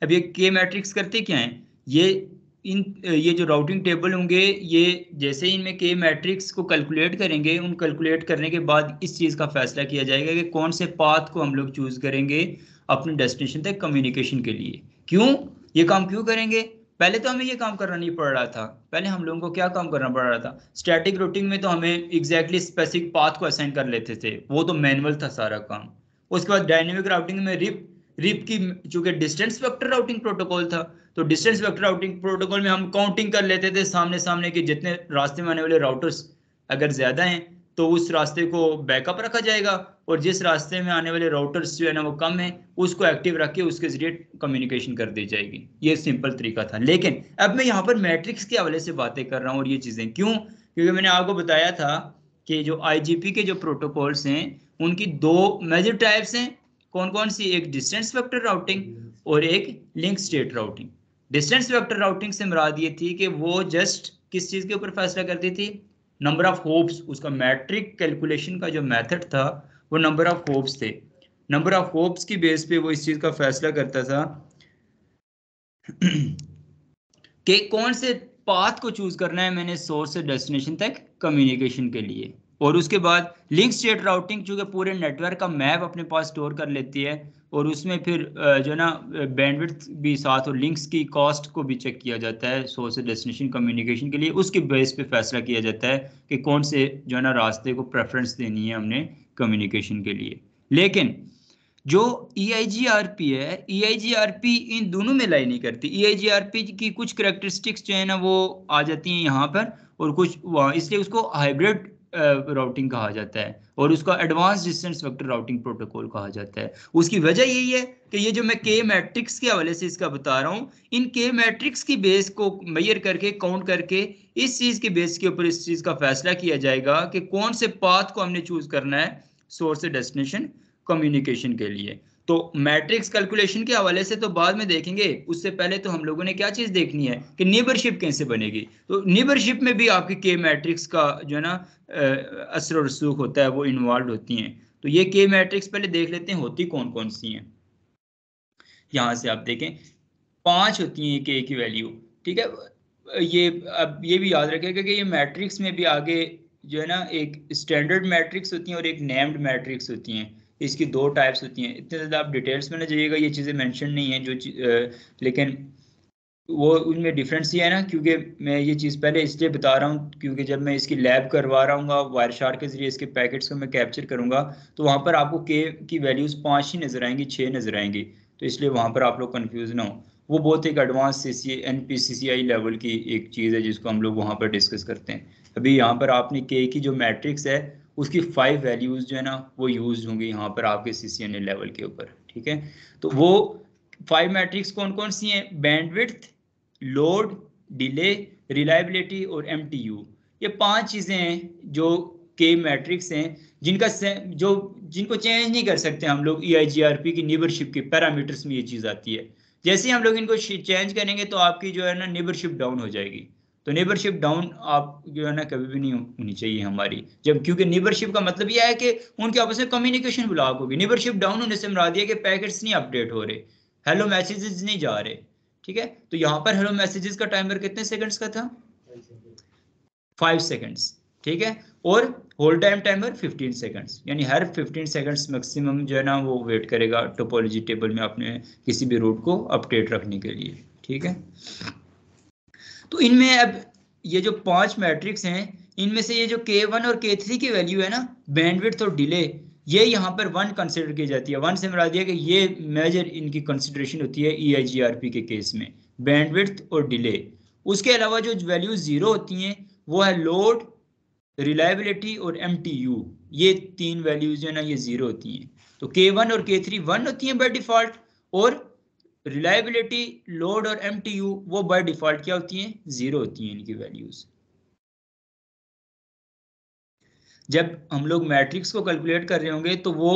अब ये के मैट्रिक्स करते क्या हैं? ये जो राउटिंग टेबल होंगे, ये जैसे ही इनमें के मैट्रिक्स को कैलकुलेट करेंगे, उन कैलकुलेट करने के बाद इस चीज़ का फैसला किया जाएगा कि कौन से पाथ को हम लोग चूज करेंगे अपने डेस्टिनेशन तक कम्युनिकेशन के लिए। क्यों ये काम क्यों करेंगे? पहले तो हमें ये काम करना नहीं पड़ रहा था। पहले हम लोगों को क्या काम करना पड़ रहा था? स्टैटिक रूटिंग में तो हमें एग्जैक्टली स्पेसिफिक पाथ को असाइन कर लेते थे, वो तो मैनुअल था सारा काम। उसके बाद डायनेमिक राउटिंग में रिप की, चूंकि डिस्टेंस वेक्टर राउटिंग प्रोटोकॉल था, तो डिस्टेंस वेक्टर राउटिंग प्रोटोकॉल में हम काउंटिंग कर लेते थे सामने सामने के जितने रास्ते में आने वाले राउटर्स अगर ज्यादा हैं तो उस रास्ते को बैकअप रखा जाएगा, और जिस रास्ते में आने वाले राउटर्स जो है ना वो कम है, उसको एक्टिव रख के उसके जरिए कम्युनिकेशन कर दी जाएगी। ये सिंपल तरीका था। लेकिन अब मैं यहाँ पर मैट्रिक्स के हवाले से बातें कर रहा हूँ, और ये चीजें क्यों? क्योंकि मैंने आपको बताया था कि जो IGP के जो प्रोटोकॉल्स हैं उनकी 2 मेजर टाइप्स हैं। कौन कौन सी? एक डिस्टेंस वेक्टर राउटिंग और एक link state routing. Distance vector routing से मुराद ये थी कि वो जस्ट किस चीज के ऊपर फैसला करती थी? Number of hopes. उसका मैट्रिक कैलकुलेशन का जो मेथड था वो नंबर ऑफ होप्स थे। नंबर ऑफ होप्स की बेस पे वो इस चीज का फैसला करता था कि कौन से पाथ को चूज करना है मैंने सोर्स से डेस्टिनेशन तक कम्युनिकेशन के लिए। और उसके बाद लिंक स्टेट राउटिंग, चूंकि पूरे नेटवर्क का मैप अपने पास स्टोर कर लेती है, और उसमें फिर जो है ना बैंडविड्थ भी साथ और लिंक्स की कॉस्ट को भी चेक किया जाता है सोर्स से डेस्टिनेशन कम्युनिकेशन के लिए। उसके बेस पे फैसला किया जाता है कि कौन से जो है ना रास्ते को प्रेफरेंस देनी है हमने कम्युनिकेशन के लिए। लेकिन जो EIGRP है, EIGRP इन दोनों में लाई नहीं करती। EIGRP की कुछ करेक्टरिस्टिक्स जो है ना वो आ जाती हैं यहाँ पर और कुछ वहाँ, इसलिए उसको हाइब्रिड राउटिंग कहा जाता है और उसका advance distance vector routing protocol कहा जाता है। उसकी वजह यही है कि ये जो मैं के मैट्रिक्स के हवाले से इसका बता रहा हूँ, इन के मैट्रिक्स की बेस को मेजर करके काउंट करके इस चीज के बेस के ऊपर इस चीज का फैसला किया जाएगा कि कौन से पाथ को हमने चूज करना है सोर्स से डेस्टिनेशन कम्युनिकेशन के लिए। तो मैट्रिक्स कैलकुलेशन के हवाले से तो बाद में देखेंगे, उससे पहले तो हम लोगों ने क्या चीज देखनी है कि नेबरशिप कैसे बनेगी। तो नेबरशिप में भी आपकी के मैट्रिक्स का जो है ना असर और रसूख होता है, वो इन्वॉल्व होती हैं। तो ये के मैट्रिक्स पहले देख लेते हैं होती कौन कौन सी हैं। यहां से आप देखें 5 होती हैं के की वैल्यू, ठीक है। ये अब ये भी याद रखेगा कि ये मैट्रिक्स में भी आगे जो है ना एक स्टैंडर्ड मैट्रिक्स होती हैं और एक नेम्ड मैट्रिक्स होती हैं। इसकी दो टाइप्स होती हैं। इतने ज़्यादा आप डिटेल्स में ना जाइएगा, ये चीज़ें मेंशन नहीं है लेकिन वो उनमें डिफरेंस ही है ना, क्योंकि मैं ये चीज़ पहले इसलिए बता रहा हूँ क्योंकि जब मैं इसकी लैब करवा रहा हूँ वायर शार्क के जरिए इसके पैकेट्स को मैं कैप्चर करूंगा तो वहाँ पर आपको के की वैल्यूज़ 5 ही नज़र आएंगी, 6 नज़र आएंगी। तो इसलिए वहाँ पर आप लोग कन्फ्यूज ना हो। वो बहुत एक एडवांस NPCCI लेवल की एक चीज़ है जिसको हम लोग वहाँ पर डिस्कस करते हैं। अभी यहाँ पर आपने के की जो मैट्रिक्स है उसकी 5 वैल्यूज़ जो है ना वो यूज होंगी यहाँ पर आपके CCNA लेवल के ऊपर, ठीक है। तो वो 5 मैट्रिक्स कौन कौन सी हैं? बैंडविड्थ, लोड, डिले, रिलायबिलिटी और MTU। ये 5 चीजें हैं जो के मैट्रिक्स हैं जिनका जो जिनको चेंज नहीं कर सकते हम लोग। EIGRP की नेबरशिप के पैरामीटर्स में ये चीज आती है। जैसे ही हम लोग इनको चेंज करेंगे तो आपकी जो है ना नेबरशिप डाउन हो जाएगी। तो नेबरशिप डाउन आप जो है ना कभी भी नहीं होनी चाहिए हमारी, जब क्योंकि नेबरशिप का मतलब यह है कि उनके आपस में कम्युनिकेशन ब्लॉक होगी। नेबरशिप डाउन होने से मरा दिया कि पैकेट्स नहीं अपडेट हो रहे, हेलो मैसेजेस नहीं जा रहे, ठीक है। तो यहाँ पर हेलो मैसेजेस का टाइमर कितने सेकंड्स का था? 5 सेकंड्स, ठीक है। और होल्ड टाइम टाइमर 15 सेकंड्स, यानी हर 15 सेकंड्स मैक्सिमम जो है ना वो वेट करेगा टोपोलॉजी टेबल में अपने किसी भी रूट को अपडेट रखने के लिए, ठीक है। तो इनमें अब ये जो 5 मैट्रिक्स हैं इनमें से ये जो K1 और K3 की वैल्यू है ना, बैंडविड्थ और डिले, ये यहाँ पर 1 कंसिडर की जाती है। 1 से मरा दिया कि ये मेजर इनकी कंसिडरेशन होती है EIGRP के केस में, बैंडविड्थ और डिले। उसके अलावा जो वैल्यू 0 होती हैं वो है लोड, रिलायबिलिटी और MTU। ये 3 वैल्यूज जो है ना ये 0 होती हैं। तो K1 और K3 1 होती हैं बाय डिफॉल्ट, और रिलायबिलिटी, लोड और MTU वो बाय डिफॉल्ट क्या होती हैं? 0 होती हैं इनकी वैल्यूज। जब हम लोग मैट्रिक्स को कैलकुलेट कर रहे होंगे तो वो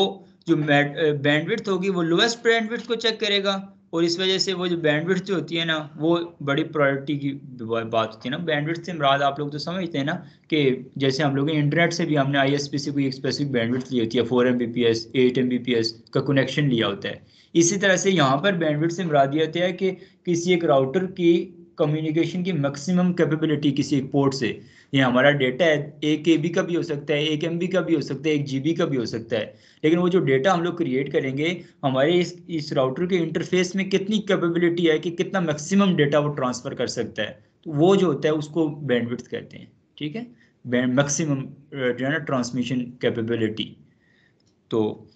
जो बैंडविड्थ होगी वो लोएस्ट बैंडविड्थ को चेक करेगा, और इस वजह से वो जो बैंडविड्थ जो होती है ना वो बड़ी प्रायोरिटी की बात होती है ना। बैंडविड्थ से मुराद आप लोग तो समझते हैं ना कि जैसे हम लोग इंटरनेट से भी हमने ISP से कोई एक स्पेसिफिक बैंडविड्थ ली होती है, 4 Mbps 8 Mbps का कनेक्शन लिया होता है। इसी तरह से यहाँ पर बैंडविड्थ से मुराद ये होता है कि किसी एक राउटर की कम्युनिकेशन की मैक्सिमम कैपेबिलिटी किसी एक पोर्ट से, ये हमारा डेटा है 1 KB का भी हो सकता है, 1 MB का भी हो सकता है, 1 GB का भी हो सकता है, लेकिन वो जो डेटा हम लोग क्रिएट करेंगे हमारे इस राउटर के इंटरफेस में कितनी कैपेबिलिटी है कि कितना मैक्सिमम डेटा वो ट्रांसफर कर सकता है, तो वो जो होता है उसको बैंडविड्थ कहते हैं, ठीक है। मैक्सिमम जो है ना ट्रांसमिशन कैपेबिलिटी। तो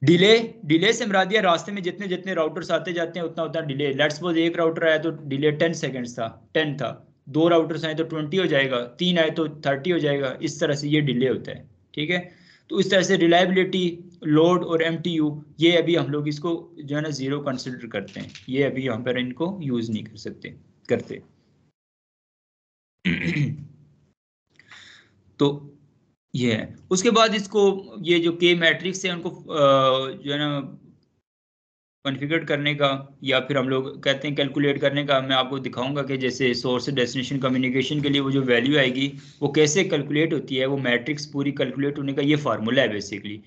डिले, डिले से मरा दिया रास्ते में जितने जितने राउटर्स आते जाते हैं उतना उतना डिले। लेट्स सपोज एक राउटर आया तो डिले 10 सेकंड्स था, 10 था। 2 राउटर्स आए तो 20 हो जाएगा, 3 आए तो 30 हो जाएगा। इस तरह से ये डिले होता है, ठीक है। तो इस तरह से रिलायबिलिटी, लोड और MTU ये अभी हम लोग इसको जो है ना 0 कंसिडर करते हैं, ये अभी यहाँ पर इनको यूज नहीं कर सकते करते। तो ये है। उसके बाद इसको ये जो के मैट्रिक्स है उनको जो है ना कॉन्फ़िगर करने का, या फिर हम लोग कहते हैं कैलकुलेट करने का, मैं आपको दिखाऊंगा कि जैसे सोर्स डेस्टिनेशन कम्युनिकेशन के लिए वो जो वैल्यू आएगी वो कैसे कैलकुलेट होती है। वो मैट्रिक्स पूरी कैलकुलेट होने का ये फार्मूला है basically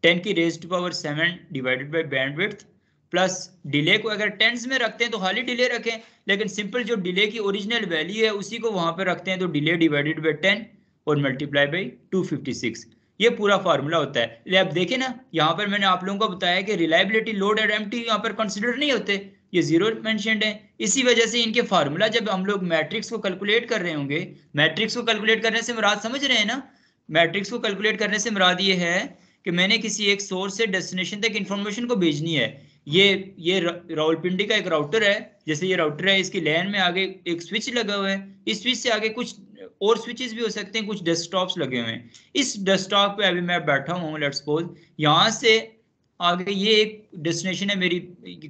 10⁻⁷ divided by bandwidth plus delay को अगर टेंस में रखते हैं तो खाली डिले रखें, लेकिन सिंपल जो डिले की ओरिजिनल वैल्यू है उसी को वहां पर रखते हैं तो डिले डिवाइडेड बाई 10 और मल्टीप्लाई बाई 256। ये पूरा फार्मूला होता है। ले अब देखें ना, यहाँ पर मैंने आप लोगों को बताया कि रिलायबिलिटी, लोड और एम्प्टी यहाँ पर कंसिडर नहीं होते, ये जीरो मेंशन्ड है। इसी वजह से इनके फार्मूला जब हम लोग मैट्रिक्स को कैलकुलेट कर रहे होंगे, मैट्रिक्स को कैलकुलेट करने से मुराद समझ रहे हैं ना, मैट्रिक्स को कैलकुलेट करने से मुराद ये है कि मैंने किसी एक सोर्स से डेस्टिनेशन तक इंफॉर्मेशन को भेजनी है। ये रावलपिंडी का एक राउटर है, जैसे ये राउटर है, इसकी लैन में आगे एक स्विच लगा हुआ है, इस स्विच से आगे कुछ और स्विचेस भी हो सकते हैं, कुछ डेस्कटॉप्स लगे हुए हैं। इस डेस्कटॉप पे अभी मैं बैठा हूँ, लेट्स सपोज यहाँ से आगे ये एक डेस्टिनेशन है मेरी,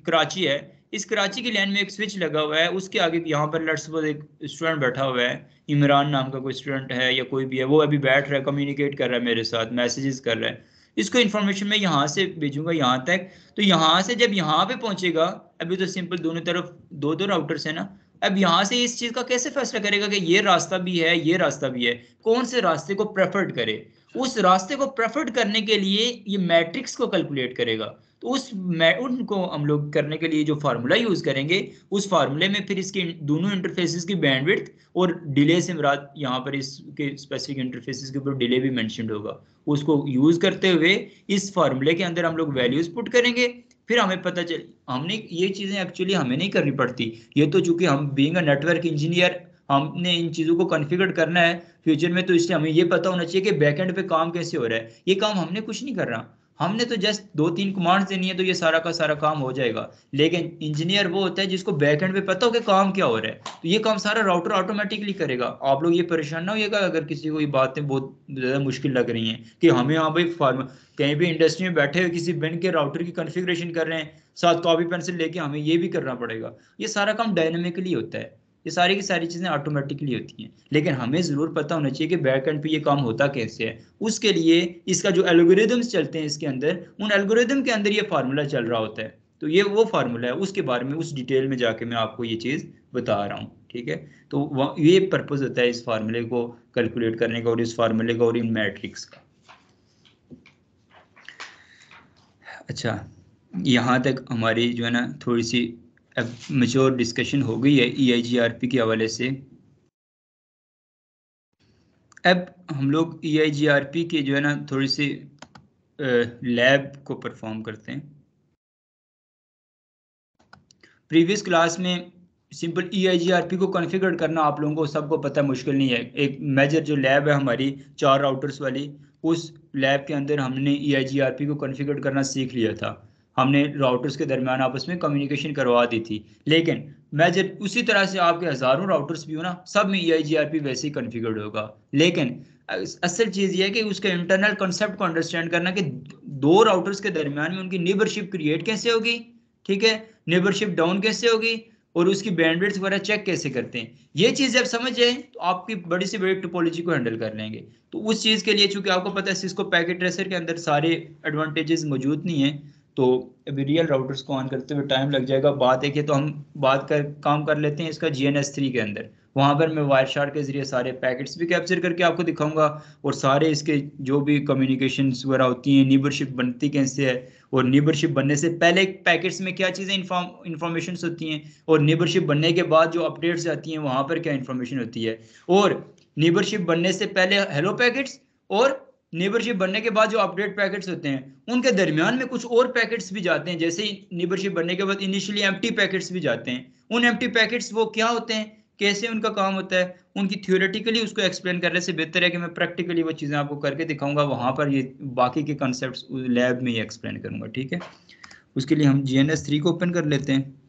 कराची है, इस कराची की लैन में एक स्विच लगा हुआ है, उसके आगे यहाँ पर लेट्स सपोज एक स्टूडेंट बैठा हुआ है, इमरान नाम का कोई स्टूडेंट है या कोई भी है, वो अभी बैठ रहा है, कम्युनिकेट कर रहा है मेरे साथ, मैसेजेस कर रहा है। इसको इन्फॉर्मेशन मैं यहाँ से भेजूंगा यहाँ तक, तो यहाँ से जब यहाँ पे पहुंचेगा, अभी तो सिंपल दोनों तरफ दो दो राउटर्स है ना, अब यहाँ से इस चीज का कैसे फैसला करेगा कि ये रास्ता भी है ये रास्ता भी है, कौन से रास्ते को प्रेफर्ड करे। उस रास्ते को प्रेफर्ड करने के लिए ये मैट्रिक्स को कैलकुलेट करेगा, तो उनको हम लोग करने के लिए जो फार्मूला यूज करेंगे, उस फार्मूले में फिर इसके दोनों इंटरफेसेस की बैंडविड्थ और डिले से मुराद यहाँ पर इसके स्पेसिफिक इंटरफेसेस के ऊपर डिले भी मेंशन्ड होगा, उसको यूज करते हुए इस फार्मूले के अंदर हम लोग वैल्यूज पुट करेंगे। फिर हमें पता चल, हमने ये चीजें एक्चुअली हमें नहीं करनी पड़ती, ये तो चूंकि हम बीइंग अ नेटवर्क इंजीनियर हमने इन चीजों को कॉन्फ़िगर करना है फ्यूचर में, तो इसलिए हमें ये पता होना चाहिए कि बैकएंड पे काम कैसे हो रहा है। ये काम हमने कुछ नहीं कर रहा, हमने तो जस्ट 2-3 कमांड्स देनी है तो ये सारा का सारा काम हो जाएगा। लेकिन इंजीनियर वो होता है जिसको बैकएंड पे पता हो कि काम क्या हो रहा है, तो ये काम सारा राउटर ऑटोमेटिकली करेगा। आप लोग ये परेशान ना होइएगा अगर किसी को ये बातें बहुत ज्यादा मुश्किल लग रही हैं कि हमें यहाँ भाई फार्म कहीं भी इंडस्ट्री में बैठे हुए किसी बिन के राउटर की कॉन्फ़िगरेशन कर रहे हैं, साथ कॉपी पेंसिल लेके हमें ये भी करना पड़ेगा। ये सारा काम डायनेमिकली होता है, ये सारी की सारी चीजें ऑटोमेटिकली होती हैं, लेकिन हमें जरूर पता होना चाहिए कि बैक एंड पे ये काम होता कैसे है। उसके लिए इसका जो एल्गोरिदम्स चलते हैं इसके अंदर, उन एल्गोरिदम के अंदर ये फार्मूला चल रहा होता है, तो ये वो फार्मूला है, उसके बारे में उस डिटेल में जाके मैं आपको ये चीज बता रहा हूँ, ठीक है। तो ये पर्पज होता है इस फार्मूले को कैलकुलेट करने का और इस फार्मूले का और इन मैट्रिक्स का। अच्छा, यहाँ तक हमारी जो है ना थोड़ी सी अब मेच्योर डिस्कशन हो गई है EIGRP के हवाले से। अब हम लोग EIGRP के जो है ना थोड़ी सी लैब को परफॉर्म करते हैं। प्रीवियस क्लास में सिंपल EIGRP को कॉन्फ़िगर करना आप लोगों को सबको पता मुश्किल नहीं है। एक मेजर जो लैब है हमारी 4 राउटर्स वाली, उस लैब के अंदर हमने EIGRP को कॉन्फ़िगर करना सीख लिया था, हमने राउटर्स के दरमियान आपस में कम्युनिकेशन करवा दी थी। लेकिन मेजर उसी तरह से आपके हज़ारों राउटर्स भी हो ना, सब में EIGRP वैसे ही कॉन्फ़िगर्ड होगा। लेकिन असल चीज़ ये है कि उसके इंटरनल कॉन्सेप्ट को अंडरस्टैंड करना कि दो राउटर्स के दरमियान में उनकी नेबरशिप क्रिएट कैसे होगी, ठीक है, नेबरशिप डाउन कैसे होगी, और उसकी बैंडविड्थ वगैरह चेक कैसे करते हैं। ये चीज़ जब समझ जाए तो आपकी बड़ी से बड़ी टोपोलॉजी को हैंडल कर लेंगे। तो उस चीज़ के लिए चूंकि आपको पता है सिस्को पैकेट ट्रेसर के अंदर सारे एडवांटेजेस मौजूद नहीं है, तो अभी रियल राउटर्स को ऑन करते हुए टाइम लग जाएगा। बात है कि तो हम बात कर काम कर लेते हैं इसका GNS3 के अंदर, वहां पर मैं वायर शार्ट के जरिए सारे पैकेट्स भी कैप्चर करके आपको दिखाऊंगा, और सारे इसके जो भी कम्युनिकेशंस वगैरह होती हैं, नीबरशिप बनती कैसे है, और नीबरशिप बनने से पहले पैकेट्स में क्या चीज़ें इंफॉर्मेशन होती हैं, और नीबरशिप बनने के बाद जो अपडेट्स आती हैं वहां पर क्या इंफॉर्मेशन होती है, और नीबरशिप बनने से पहले हेलो पैकेट्स और नीबरशिप बनने के बाद जो अपडेट पैकेट्स होते हैं उनके दरमियान में कुछ और पैकेट्स भी जाते हैं। जैसे ही नीबरशिप बनने के बाद इनिशियली एम्प्टी पैकेट्स भी जाते हैं, उन एम्प्टी पैकेट्स वो क्या होते हैं, कैसे उनका काम होता है, उनकी थ्योरेटिकली उसको एक्सप्लेन करने से बेहतर है कि मैं प्रैक्टिकली वो चीज़ें आपको करके दिखाऊंगा, वहां पर ये बाकी के कॉन्सेप्ट्स लैब में ही एक्सप्लेन करूंगा, ठीक है। उसके लिए हम GNS3 को ओपन कर लेते हैं।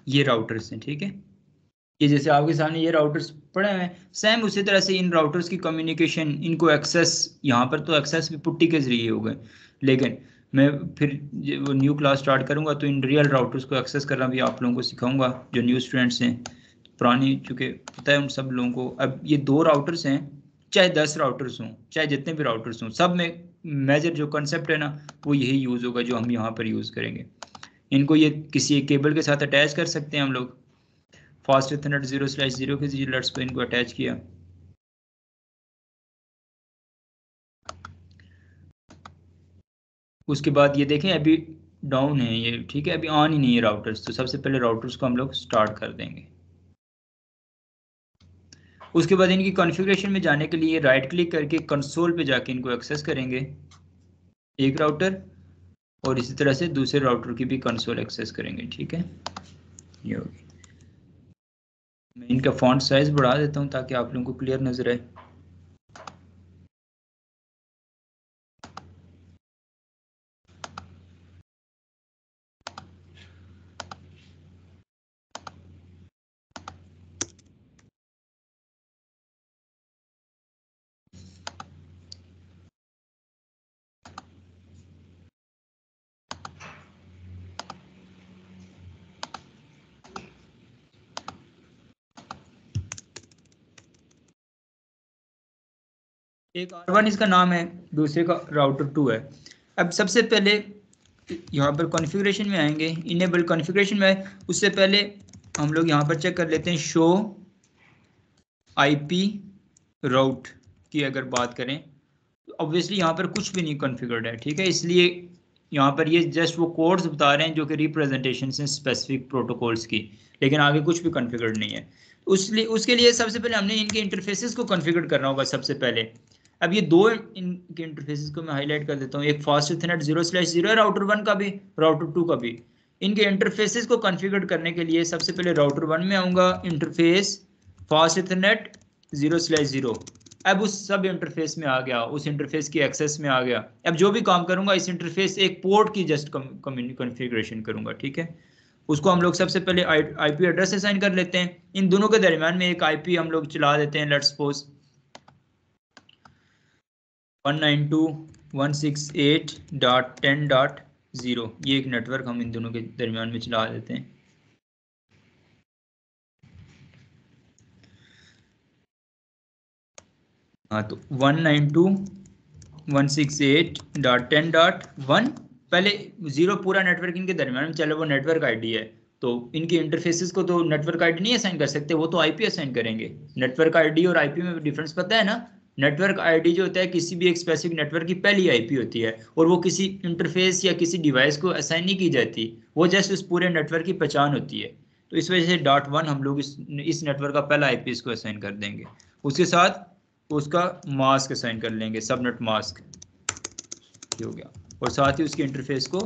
ये राउटर्स हैं, ठीक है, ये जैसे आपके सामने ये राउटर्स पड़े हुए हैं, सेम उसी तरह से इन राउटर्स की कम्युनिकेशन, इनको एक्सेस, यहाँ पर तो एक्सेस भी पुट्टी के जरिए हो गए, लेकिन मैं फिर वो न्यू क्लास स्टार्ट करूंगा तो इन रियल राउटर्स को एक्सेस करना भी आप लोगों को सिखाऊंगा, जो न्यू स्टूडेंट्स हैं। पुरानी चूँकि पता है उन सब लोगों को। अब ये 2 राउटर्स हैं, चाहे 10 राउटर्स हों, चाहे जितने भी राउटर्स हों, सब में मेजर जो कंसेप्ट है ना वो यही यूज़ होगा जो हम यहाँ पर यूज़ करेंगे। इनको ये किसी एक केबल के साथ अटैच कर सकते हैं हम लोग। फास्ट इथरनेट 0/0 के जीलेट्स पे इनको अटैच किया। उसके बाद ये देखें अभी डाउन है ये, ठीक है, अभी ऑन ही नहीं है राउटर्स। तो सबसे पहले राउटर्स को हम लोग स्टार्ट कर देंगे। उसके बाद इनकी कॉन्फ़िगरेशन में जाने के लिए राइट क्लिक करके कंसोल पे जाके इनको एक्सेस करेंगे, एक राउटर, और इसी तरह से दूसरे राउटर की भी कंसोल एक्सेस करेंगे। ठीक है, ये होगी। मैं इनका फॉन्ट साइज बढ़ा देता हूँ ताकि आप लोगों को क्लियर नजर आए। एक R1 इसका नाम है, दूसरे का राउटर 2 है। अब सबसे पहले यहाँ पर कॉन्फ़िगरेशन में आएंगे, इनेबल कॉन्फ़िगरेशन में। उससे पहले हम लोग यहाँ पर चेक कर लेते हैं शो आईपी राउट की। अगर बात करें तो ऑब्वियसली यहाँ पर कुछ भी नहीं कॉन्फ़िगर्ड है, ठीक है, इसलिए यहाँ पर ये जस्ट वो कोड्स बता रहे हैं जो कि रिप्रेजेंटेशन हैं स्पेसिफिक प्रोटोकॉल्स की, लेकिन आगे कुछ भी कॉन्फ़िगर्ड नहीं है। उसके लिए सबसे पहले हमने इनके इंटरफेसेस को कॉन्फ़िगर करना होगा सबसे पहले। अब ये 2 इनके इंटरफेसेस को मैं हाईलाइट कर देता हूँ, एक फास्ट इथरनेट 0/0 है राउटर 1 का भी, राउटर 2 का भी। इनके इंटरफेसेस को कॉन्फ़िगर करने के लिए सबसे पहले राउटर 1 में आऊँगा, इंटरफेस फास्ट इथरनेट 0/0। अब उस सब इंटरफेस में आ गया, उस इंटरफेस की एक्सेस में आ गया। अब जो भी काम करूंगा इस इंटरफेस एक पोर्ट की जस्ट कॉन्फ़िगरेशन करूंगा, ठीक है। उसको हम लोग सबसे पहले आईपी एड्रेस असाइन कर लेते हैं। इन दोनों के दरमियान में एक आईपी हम लोग चला देते हैं, लेट्स सपोज 192.168.10.0। ये एक नेटवर्क हम इन दोनों के दरमियान में चला देते हैं। हाँ, तो 192.168.10.1, पहले 0 पूरा नेटवर्क इनके दरमियान में चले, वो नेटवर्क आईडी है। तो इनके इंटरफेसेस को तो नेटवर्क आईडी नहीं असाइन कर सकते, वो तो आईपी असाइन करेंगे। नेटवर्क आईडी और आईपी में डिफरेंस पता है ना। नेटवर्क आईडी जो होता है किसी भी एक स्पेसिफिक नेटवर्क की पहली आईपी होती है, और वो किसी इंटरफेस या किसी डिवाइस को असाइन नहीं की जाती, वो जस्ट उस पूरे नेटवर्क की पहचान होती है। तो इस वजह से .1 हम लोग इस नेटवर्क का पहला आईपी इसको असाइन कर देंगे। उसके साथ उसका मास्क असाइन कर लेंगे, सबनेट मास्क हो गया, और साथ ही उसके इंटरफेस को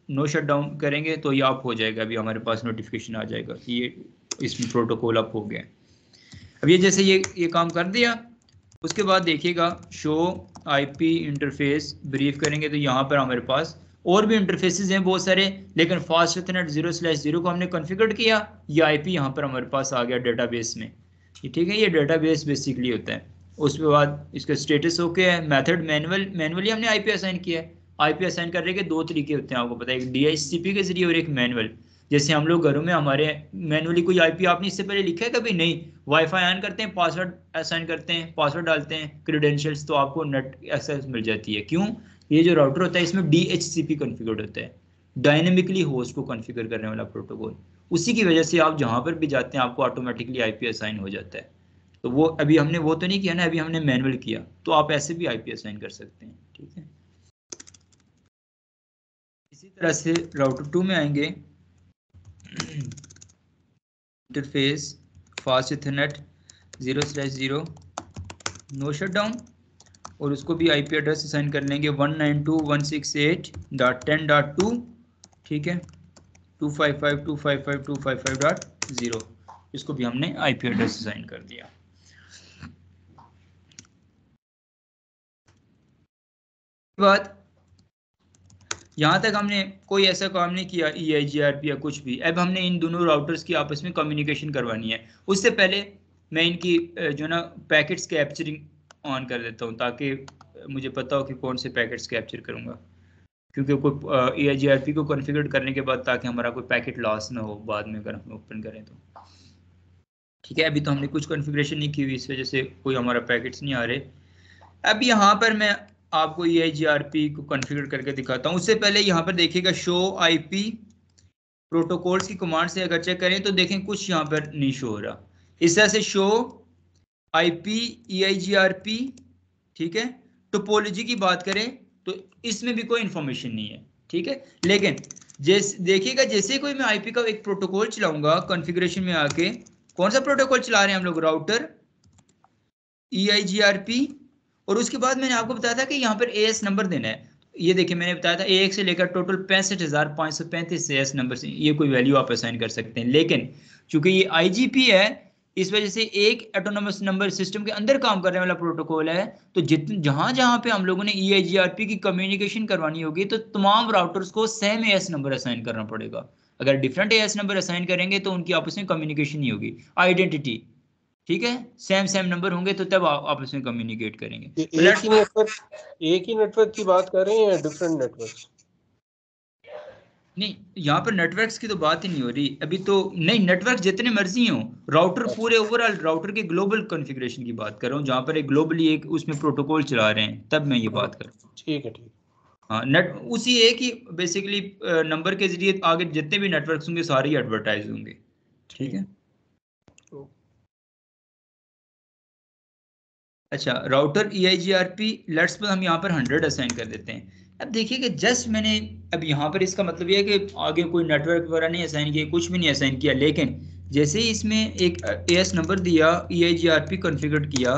नो शट डाउन करेंगे तो ये अप हो जाएगा। अभी हमारे पास नोटिफिकेशन आ जाएगा कि ये इसमें प्रोटोकॉल अप हो गया। अब ये जैसे ये काम कर दिया, उसके बाद देखिएगा शो आईपी इंटरफेस ब्रीफ करेंगे तो यहाँ पर हमारे पास और भी इंटरफेसेस हैं बहुत सारे, लेकिन फास्ट इथरनेट 0/0 को हमने कॉन्फ़िगर किया, ये आईपी यहाँ पर हमारे पास आ गया डेटाबेस में। ये ठीक है, ये डेटाबेस बेसिकली होता है। उसके बाद इसका स्टेटस ओके है। मेथड मैनुअली हमने आईपी असाइन किया है। आईपी असाइन करने के 2 तरीके होते हैं, आपको पता है, एक डीएचसीपी के जरिए और एक मैनुअल। जैसे हम लोग घरों में हमारे मैनुअली कोई आईपी आपने इससे पहले लिखा है कभी? नहीं। वाईफाई ऑन करते हैं, पासवर्ड असाइन करते हैं, पासवर्ड डालते हैं, क्रेडेंशियल्स, तो आपको नेट एक्सेस मिल जाती है। क्यों? ये जो राउटर होता है इसमें डीएचसीपी कॉन्फ़िगर्ड होता है, डायनेमिकली होस्ट को कॉन्फ़िगर करने वाला प्रोटोकॉल। उसी की वजह से आप जहां पर भी जाते हैं आपको ऑटोमेटिकली आईपी असाइन हो जाता है। तो वो अभी हमने वो तो नहीं किया ना, अभी हमने मैनुअल किया, तो आप ऐसे भी आईपी असाइन कर सकते हैं, ठीक है। इसी तरह से राउटर 2 में आएंगे, interface fast ethernet 0/0 no shut down, और उसको भी आईपी एड्रेस असाइन कर लेंगे 192.168.10.2, ठीक है, 255.255.255.0। इसको भी हमने आईपी एड्रेस असाइन कर दिया। बाद यहाँ तक हमने कोई ऐसा काम नहीं किया EIGRP या कुछ भी। अब हमने इन दोनों राउटर्स की आपस में कम्युनिकेशन करवानी है। उससे पहले मैं इनकी जो ना पैकेट्स कैप्चरिंग ऑन कर देता हूँ, ताकि मुझे पता हो कि कौन से पैकेट्स कैप्चर करूँगा। क्योंकि कोई EIGRP को कॉन्फ़िगर करने के बाद ताकि हमारा कोई पैकेट लॉस ना हो बाद में अगर हम ओपन करें तो। ठीक है, अभी तो हमने कुछ कॉन्फ़िगरेशन नहीं की हुई, इस वजह से कोई हमारा पैकेट्स नहीं आ रहे। अब यहाँ पर मैं आपको EIGRP को कॉन्फ़िगर करके दिखाता हूँ। उससे पहले यहाँ पर देखिएगा शो IP प्रोटोकॉल्स की कमांड से अगर चेक करें तो देखें कुछ यहाँ पर नहीं शो हो रहा। इस तरह से शो IP EIGRP, ठीक है, टोपोलॉजी की बात करें तो इसमें भी कोई इंफॉर्मेशन नहीं है। ठीक है, लेकिन जैसे देखिएगा जैसे कोई मैं IP का एक प्रोटोकॉल चलाऊंगा कॉन्फ़िगरेशन में आके, कौन सा प्रोटोकॉल चला रहे हैं हम लोग, राउटर EIGRP, और उसके बाद मैंने आपको बताया था कि यहाँ पर AS नंबर देना है। ये देखिए मैंने बताया था A1 से लेकर टोटल 65,535 AS नंबर से ये कोई वैल्यू आप असाइन कर सकते हैं, लेकिन चूंकि ये IGP है इस वजह से एक ऑटोनोमस नंबर सिस्टम के अंदर काम करने वाला प्रोटोकॉल है, तो जितने जहां जहां पे हम लोगों ने EIGRP की कम्युनिकेशन करवानी होगी तो तमाम राउटर्स को सेम AS नंबर असाइन करना पड़ेगा। अगर डिफरेंट AS नंबर असाइन करेंगे तो उनकी आपस में कम्युनिकेशन नहीं होगी, आइडेंटिटी, ठीक है, सेम सेम नंबर होंगे तो तब आपस में कम्युनिकेट करेंगे। तो एक ही नेटवर्क की बात कर रहे हैं या डिफरेंट नेटवर्क्स? नहीं, यहाँ पर नेटवर्क्स की तो बात ही नहीं हो रही अभी तो। नहीं, नेटवर्क जितने मर्जी हो, राउटर पूरे ओवरऑल राउटर के ग्लोबल कॉन्फ़िगरेशन की बात कर रहा हूँ, जहाँ पर एक ग्लोबली एक उसमें प्रोटोकॉल चला रहे हैं, तब मैं ये बात कर रहा हूँ। ठीक है, ठीक। हाँ, नेट उसी एक ही बेसिकली नंबर के जरिए आगे जितने भी नेटवर्क्स होंगे सारे ही एडवर्टाइज होंगे। ठीक है, अच्छा, राउटर EIGRP लेट्स पर हम यहाँ पर 100 असाइन कर देते हैं। अब देखिए कि जस्ट मैंने अब यहाँ पर इसका मतलब ये है कि आगे कोई नेटवर्क वगैरह नहीं असाइन किया, कुछ भी नहीं असाइन किया, लेकिन जैसे ही इसमें एक AS नंबर दिया, EIGRP कॉन्फ़िगर किया,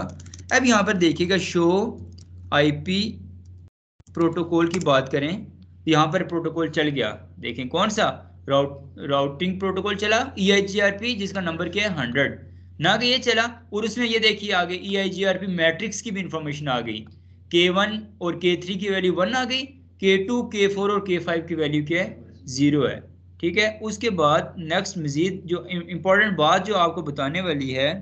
अब यहाँ पर देखिएगा शो IP प्रोटोकॉल की बात करें, यहाँ पर प्रोटोकॉल चल गया, देखें कौन सा राउटिंग प्रोटोकॉल चला EIGRP जिसका नंबर क्या है 100, ना कि ये चला, और उसमें ये देखिए आगे EIGRP मैट्रिक्स की भी इंफॉर्मेशन आ गई, K1 और K3 की वैल्यू 1 आ गई, K2 K4 और K5 की वैल्यू क्या है 0 है। ठीक है, उसके बाद नेक्स्ट मजीद जो इंपॉर्टेंट बात जो आपको बताने वाली है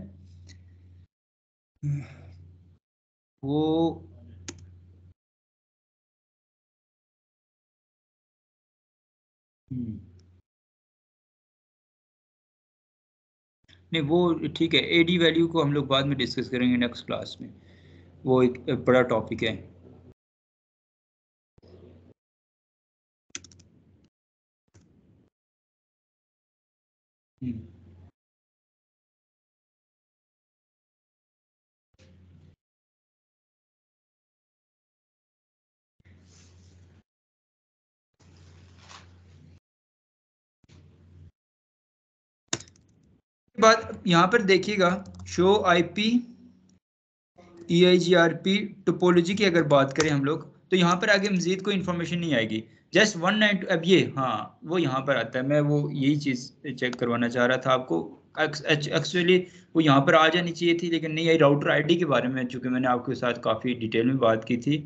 वो नहीं, वो ठीक है, AD वैल्यू को हम लोग बाद में डिस्कस करेंगे नेक्स्ट क्लास में, वो एक बड़ा टॉपिक है। बात यहाँ पर देखिएगा शो IP EIGRP टोपोलॉजी की अगर बात करें हम लोग तो यहाँ पर आगे मजीद कोई इन्फॉर्मेशन नहीं आएगी, जस्ट 192। अब ये हाँ वो यहाँ पर आता है, मैं वो यही चीज़ चेक करवाना चाह रहा था आपको, एक्चुअली वो यहाँ पर आ जानी चाहिए थी लेकिन नहीं आई। राउटर ID के बारे में चूंकि मैंने आपके साथ काफ़ी डिटेल में बात की थी,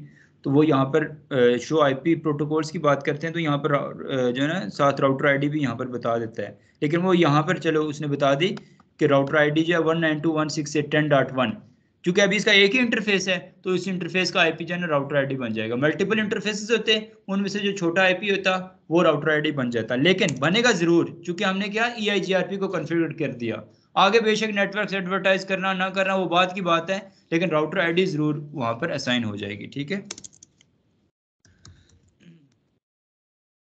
तो वो यहाँ पर शो IP प्रोटोकॉल्स की बात करते हैं तो यहाँ पर जो है ना साथ राउटर ID भी यहाँ पर बता देता है, लेकिन वो यहाँ पर चलो उसने बता दी कि राउटर ID जो है 192.168.10.1, क्योंकि अभी इसका एक ही इंटरफेस है तो इस इंटरफेस का IP जो है राउटर ID बन जाएगा। मल्टीपल इंटरफेसेस होते हैं उनमें से जो छोटा IP होता वो राउटर ID बन जाता, लेकिन बनेगा जरूर क्योंकि हमने क्या EIGRP को कॉन्फ़िगर कर दिया। आगे बेशक नेटवर्क से एडवर्टाइज करना ना करना वो बात की बात है, लेकिन राउटर ID जरूर वहां पर असाइन हो जाएगी। ठीक है,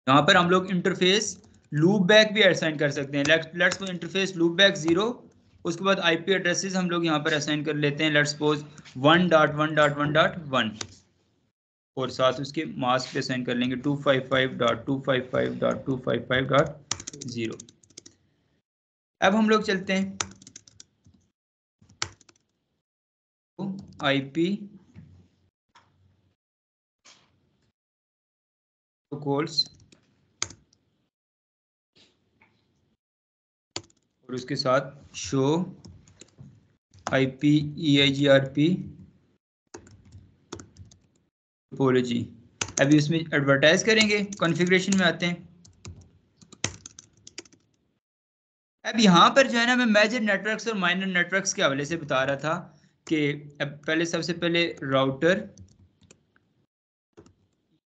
यहाँ पर हम लोग इंटरफेस लूप बैक भी असाइन कर सकते हैं। लेट्स इंटरफेस लूप बैक 0, उसके बाद IP एड्रेसेस हम लोग यहाँ पर असाइन कर लेते हैं, लेट्स सपोज 1.1.1.1 और साथ उसके मास्क पे असाइन कर लेंगे 255.255.255.0। अब हम लोग चलते हैं IP प्रोटोकॉल्स और उसके साथ शो IP EIGRP टोपोलॉजी। अभी उसमें एडवर्टाइज करेंगे, कॉन्फ़िगरेशन में आते हैं। अब यहाँ पर जो है ना मैं मेजर नेटवर्क्स और माइनर नेटवर्क्स के हवाले से बता रहा था कि अब सबसे पहले राउटर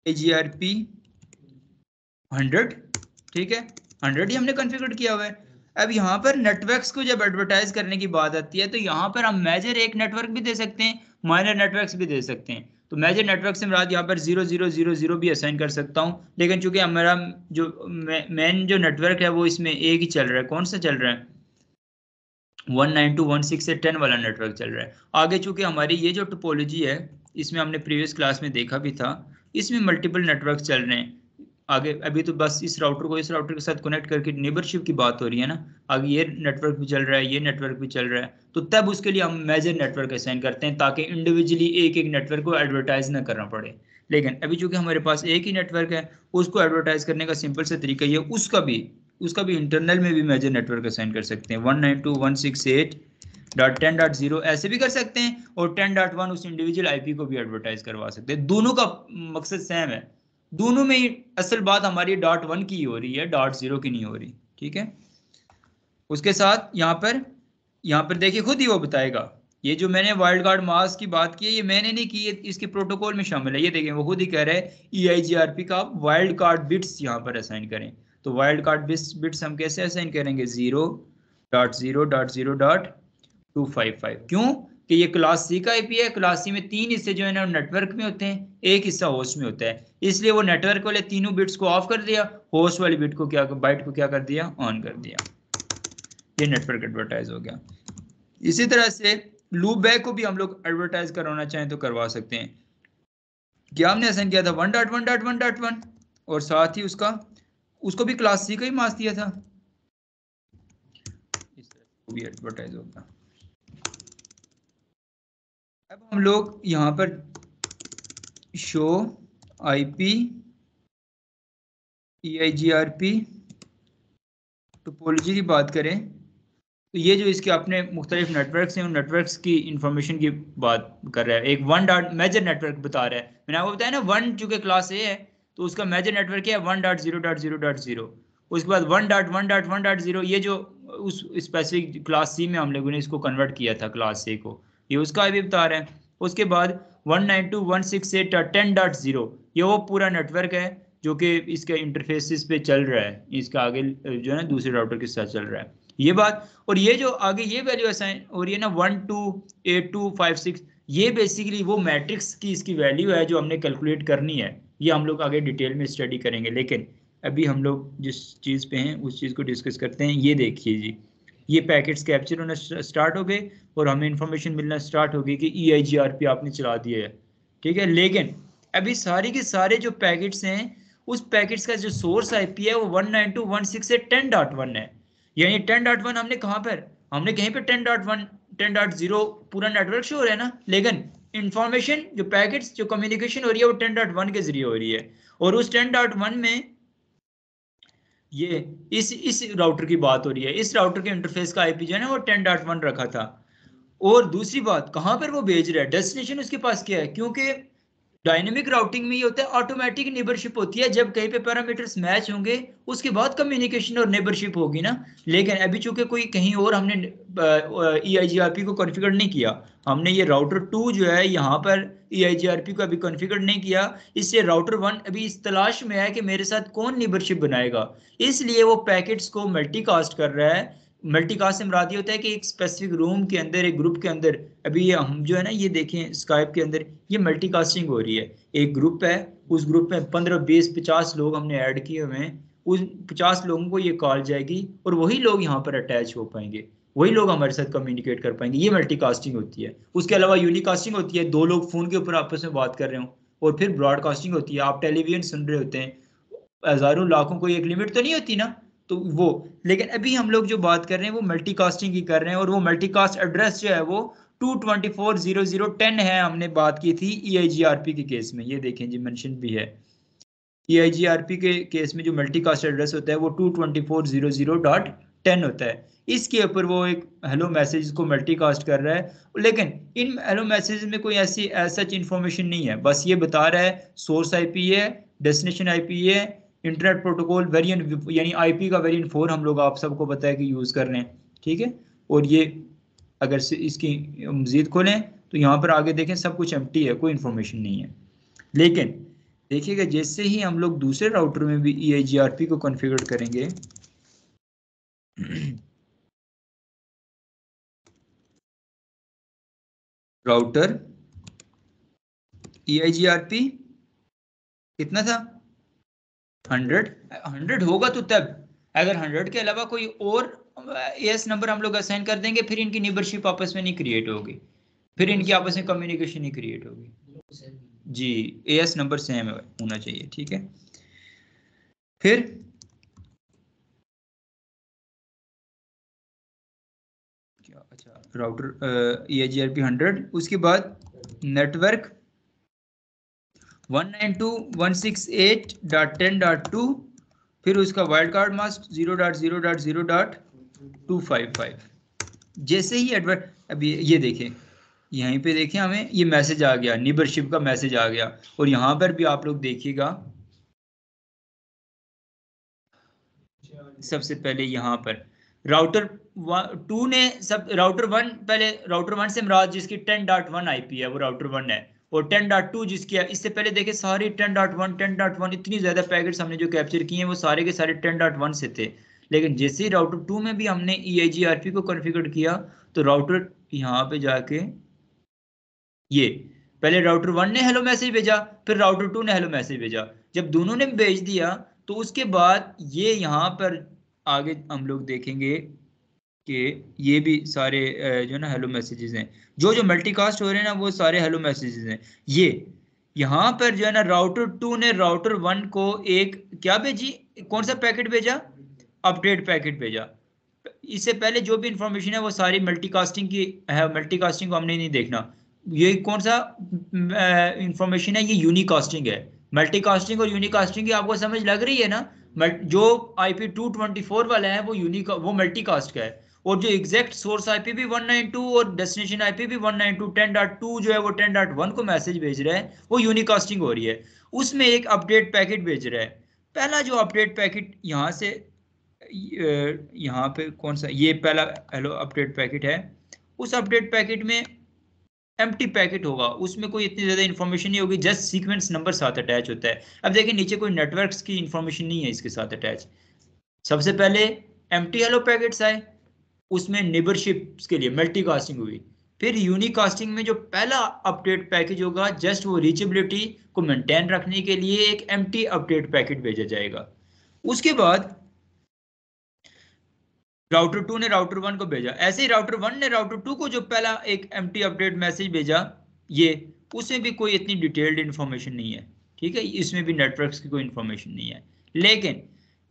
EIGRP 100, ठीक है, 100 ही हमने कॉन्फ़िगर किया हुआ है। अब यहाँ पर नेटवर्क्स को जब एडवर्टाइज करने की बात आती है तो यहाँ पर हम मेजर एक नेटवर्क भी दे सकते हैं, माइनर नेटवर्क्स भी दे सकते हैं। तो मेजर नेटवर्क से मुराद यहाँ पर 0000 भी असाइन कर सकता हूँ, लेकिन चूंकि हमारा जो मेन जो नेटवर्क है वो इसमें एक ही चल रहा है। कौन सा चल रहा है? 192.168.10 वाला नेटवर्क चल रहा है। आगे चूंकि हमारी ये जो टोपोलॉजी है, इसमें हमने प्रीवियस क्लास में देखा भी था, इसमें मल्टीपल नेटवर्क चल रहे हैं। आगे अभी तो बस इस राउटर को इस राउटर के साथ कनेक्ट करके नेबरशिप की बात हो रही है ना, आगे ये नेटवर्क भी चल रहा है, ये नेटवर्क भी चल रहा है, तो तब उसके लिए हम मेजर नेटवर्क असाइन करते हैं ताकि इंडिविजुअली एक एक नेटवर्क को एडवर्टाइज ना करना पड़े। लेकिन अभी चूंकि हमारे पास एक ही नेटवर्क है, उसको एडवर्टाइज करने का सिंपल सा तरीका ये, उसका भी इंटरनल में भी मेजर नेटवर्क असाइन कर सकते हैं। 192.168.10.0 ऐसे भी कर सकते हैं, और 10.1 उस इंडिविजुअल आईपी को भी एडवर्टाइज करवा सकते हैं। दोनों का मकसद सेम है, दोनों में ही असल बात हमारी .1 की हो रही है, .0 की नहीं हो रही, ठीक है। उसके साथ यहाँ पर देखिए खुद ही वो बताएगा, ये जो मैंने वाइल्ड कार्ड मास्क की बात की है, ये मैंने नहीं की, इसके प्रोटोकॉल में शामिल है। ये देखें वो खुद ही कह रहे हैं EIGRP का वाइल्ड कार्ड बिट्स यहाँ पर असाइन करें। तो वाइल्ड कार्ड बिट्स हम कैसे असाइन करेंगे? 0.0.0.255। क्यों कि ये क्लास सी का आईपी है। क्लास सी में 3 हिस्से जो है ना नेटवर्क में होते हैं, एक हिस्सा होस्ट में होता है, इसलिए वो नेटवर्क वाले तीनों बिट्स को ऑफ कर दिया, होस्ट वाली बाइट को क्या कर दिया? ऑन कर दिया। ये नेटवर्क एडवर्टाइज हो गया। इसी तरह से लूप बैक को भी हम लोग एडवर्टाइज करवाना चाहें तो करवा सकते हैं। क्या हमने असाइन किया था? 1.1.1.1 और साथ ही उसको भी क्लास सी का ही मास्क दिया था, इस तरह भी एडवर्टाइज होगा। अब हम लोग यहाँ पर शो आईपी EIGRP टोपोलॉजी की बात करें तो ये जो इसके अपने मुख्तलिफ नेटवर्क्स हैं, उन नेटवर्क्स की इंफॉर्मेशन की बात कर रहा है। एक मेजर नेटवर्क बता रहा है, मैंने आपको बताया ना 1 चूंकि क्लास ए है तो उसका मेजर नेटवर्क क्या है? 1.0.0.0। उसके बाद 1.1.1.0, ये जो उस स्पेसिफिक क्लास सी में हम लोगों ने इसको कन्वर्ट किया था क्लास ए को, ये उसका भी बता रहा है। उसके बाद 192.168.10.0, ये वो पूरा नेटवर्क है जो कि इसके इंटरफेसिस पे चल रहा है, इसका आगे जो है ना दूसरे राउटर के साथ चल रहा है, ये बात। और ये जो आगे ये वैल्यू असाइन हो रही है ना 128256, ये बेसिकली वो मैट्रिक्स की इसकी वैल्यू है जो हमने कैलकुलेट करनी है। ये हम लोग आगे डिटेल में स्टडी करेंगे, लेकिन अभी हम लोग जिस चीज़ पे हैं उस चीज़ को डिस्कस करते हैं। ये देखिए जी, ये पैकेट्स कैप्चर होना स्टार्ट हो गए और हमें इंफॉर्मेशन मिलना स्टार्ट हो गई कि EIGRP आपने चला दिया है, ठीक है। लेकिन अभी सारे के सारे जो पैकेट्स हैं, उस पैकेट्स का जो सोर्स आईपी है वो 192.168.10.1 है। यानी 10.1 हमने कहाँ पर, हमने कहीं पे 10.1 10.0 पूरा नेटवर्क शो हो रहा है ना, लेकिन इंफॉर्मेशन जो पैकेट्स जो कम्युनिकेशन हो रही है वो 10.1 के जरिए हो रही है। और उस 10.1 में ये इस राउटर की बात हो रही है, इस राउटर के इंटरफेस का आईपी जो है ना वो 10.1 रखा था। और दूसरी बात, कहां पर वो भेज रहा है, डेस्टिनेशन उसके पास क्या है, क्योंकि डायनेमिक राउटिंग में ये होता है ऑटोमेटिक नेबरशिप होती है, जब कहीं पे पैरामीटर्स मैच होंगे उसके बाद कम्युनिकेशन और नेबरशिप होगी ना। लेकिन अभी चूंकि कोई कहीं और हमने EIGRP को कॉन्फ़िगर नहीं किया, हमने ये राउटर 2 जो है यहाँ पर EIGRP को अभी कॉन्फ़िगर नहीं किया, इससे राउटर 1 अभी इस तलाश में है कि मेरे साथ कौन नेबरशिप बनाएगा, इसलिए वो पैकेट्स को मल्टीकास्ट कर रहा है। मल्टीकास्ट से मुराद ये होता है कि एक स्पेसिफिक रूम के अंदर, एक ग्रुप के अंदर, अभी ये हम जो है ना ये देखें स्काइप के अंदर ये मल्टीकास्टिंग हो रही है। एक ग्रुप है, उस ग्रुप में 15 20 50 लोग हमने ऐड किए हुए हैं, उस 50 लोगों को ये कॉल जाएगी और वही लोग यहाँ पर अटैच हो पाएंगे, वही लोग हमारे साथ कम्युनिकेट कर पाएंगे। ये मल्टीकास्टिंग होती है। उसके अलावा यूनिकास्टिंग होती है, 2 लोग फोन के ऊपर आपस में बात कर रहे हो। और फिर ब्रॉडकास्टिंग होती है, आप टेलीविजन सुन रहे होते हैं, हजारों लाखों, कोई एक लिमिट तो नहीं होती ना, तो वो। लेकिन अभी हम लोग जो बात कर रहे हैं वो मल्टीकास्टिंग की कर रहे हैं, और वो मल्टीकास्ट एड्रेस जो है वो 224.00.10 है, हमने बात की थी EIGRP के केस में। ये देखें जी मेंशन भी है, EIGRP के केस में जो मल्टीकास्ट एड्रेस होता है वो 224.00.10 होता है। इसके ऊपर वो एक हेलो मैसेज को मल्टीकास्ट कर रहा है, लेकिन इन हेलो मैसेज में कोई ऐसी सच इंफॉर्मेशन नहीं है, बस ये बता रहा है सोर्स आईपी है, डेस्टिनेशन आईपी है, इंटरनेट प्रोटोकॉल वेरिएंट यानी आईपी का वेरिएंट 4 हम लोग आप सबको पता है कि यूज़ कर रहे हैं, ठीक है। और ये अगर इसकी मज़ीद खोलें तो यहाँ पर आगे देखें सब कुछ एम्प्टी है, कोई इंफॉर्मेशन नहीं है। लेकिन देखिएगा जैसे ही हम लोग दूसरे राउटर में भी EIGRP को कॉन्फ़िगर करेंगे राउटर EIGRP कितना था 100 होगा तो तब, अगर 100 के अलावा कोई और AS नंबर हम लोग असाइन कर देंगे फिर इनकी नेबरशिप आपस में नहीं क्रिएट होगी, फिर इनकी आपस में कम्युनिकेशन नहीं क्रिएट होगी जी। AS नंबर सेम होना चाहिए, ठीक है। फिर क्या, अच्छा राउटर EIGRP 100, उसके बाद नेटवर्क 192.168.10.2, फिर उसका वाइल्ड कार्ड मास्क 0.0.0.255। जैसे ही एडवर्ट, अब ये देखें, यहीं पे देखें हमें ये मैसेज आ गया, निबरशिप का मैसेज आ गया, और यहाँ पर भी आप लोग देखिएगा सबसे पहले यहाँ पर राउटर 2 ने सब, राउटर 1 पहले, राउटर 1 से मुराद जिसकी 10.1 IP है वो राउटर 1 है, और 10.2 जिसकी है, इससे पहले देखे सारी 10.1 इतनी ज्यादा पैकेट्स हमने जो कैप्चर किए हैं वो सारे के सारे 10.1 से थे। लेकिन जैसे ही राउटर 2 में भी हमने EIGRP को कॉन्फ़िगर किया तो राउटर यहाँ पे जाके ये पहले राउटर 1 ने हेलो मैसेज भेजा, फिर राउटर 2 ने हेलो मैसेज भेजा, जब दोनों ने भेज दिया तो उसके बाद ये यहाँ पर आगे हम लोग देखेंगे कि ये भी सारे जो ना हेलो मैसेजेस हैं, जो जो मल्टीकास्ट हो रहे हैं ना वो सारे हेलो मैसेजेस हैं। ये यहाँ पर जो है ना राउटर 2 ने राउटर 1 को एक क्या भेजी, कौन सा पैकेट भेजा, अपडेट पैकेट भेजा। इससे पहले जो भी इंफॉर्मेशन है वो सारी मल्टीकास्टिंग की है, मल्टीकास्टिंग को हमने नहीं देखना। ये कौन सा इंफॉर्मेशन है, ये यूनिकास्टिंग है। मल्टीकास्टिंग और यूनिकास्टिंग की आपको समझ लग रही है ना। जो IP224 वाला है वो वो मल्टीकास्ट का है, और जो एग्जैक्ट सोर्स IP भी 192 और डेस्टिनेशन IP भी 192, 10.2 जो है वो 10.1 को मैसेज भेज रहा है, वो यूनिकास्टिंग हो रही है। उसमें एक अपडेट पैकेट भेज रहा है। पहला जो अपडेट पैकेट यहाँ से यहाँ पे कौन सा, ये पहला हेलो अपडेट पैकेट है, उस अपडेट पैकेट में एम्प्टी पैकेट होगा, उसमें कोई इतनी ज्यादा इंफॉर्मेशन नहीं होगी, जस्ट सीक्वेंस नंबर साथ अटैच होता है। अब देखिए नीचे कोई नेटवर्क्स की इंफॉर्मेशन नहीं है इसके साथ अटैच। सबसे पहले एम्प्टी हेलो पैकेट्स आए, उसमें नेबरशिप्स के लिए मल्टीकास्टिंग हुई। फिर यूनिकास्टिंग में जो पहला अपडेट पैकेज होगा जस्ट वो रीचेबिलिटी को मेंटेन रखने के लिए एक एम्प्टी अपडेट पैकेट भेजा जाएगा। उसके बाद राउटर 2 ने राउटर 1 को भेजा, ऐसे ही राउटर 1 ने राउटर 2 को जो पहला एक एम्प्टी अपडेट मैसेज भेजा, ये उसमें भी कोई इतनी डिटेल्ड इंफॉर्मेशन नहीं है, ठीक है, इसमें भी नेटवर्क्स की कोई इंफॉर्मेशन नहीं है। लेकिन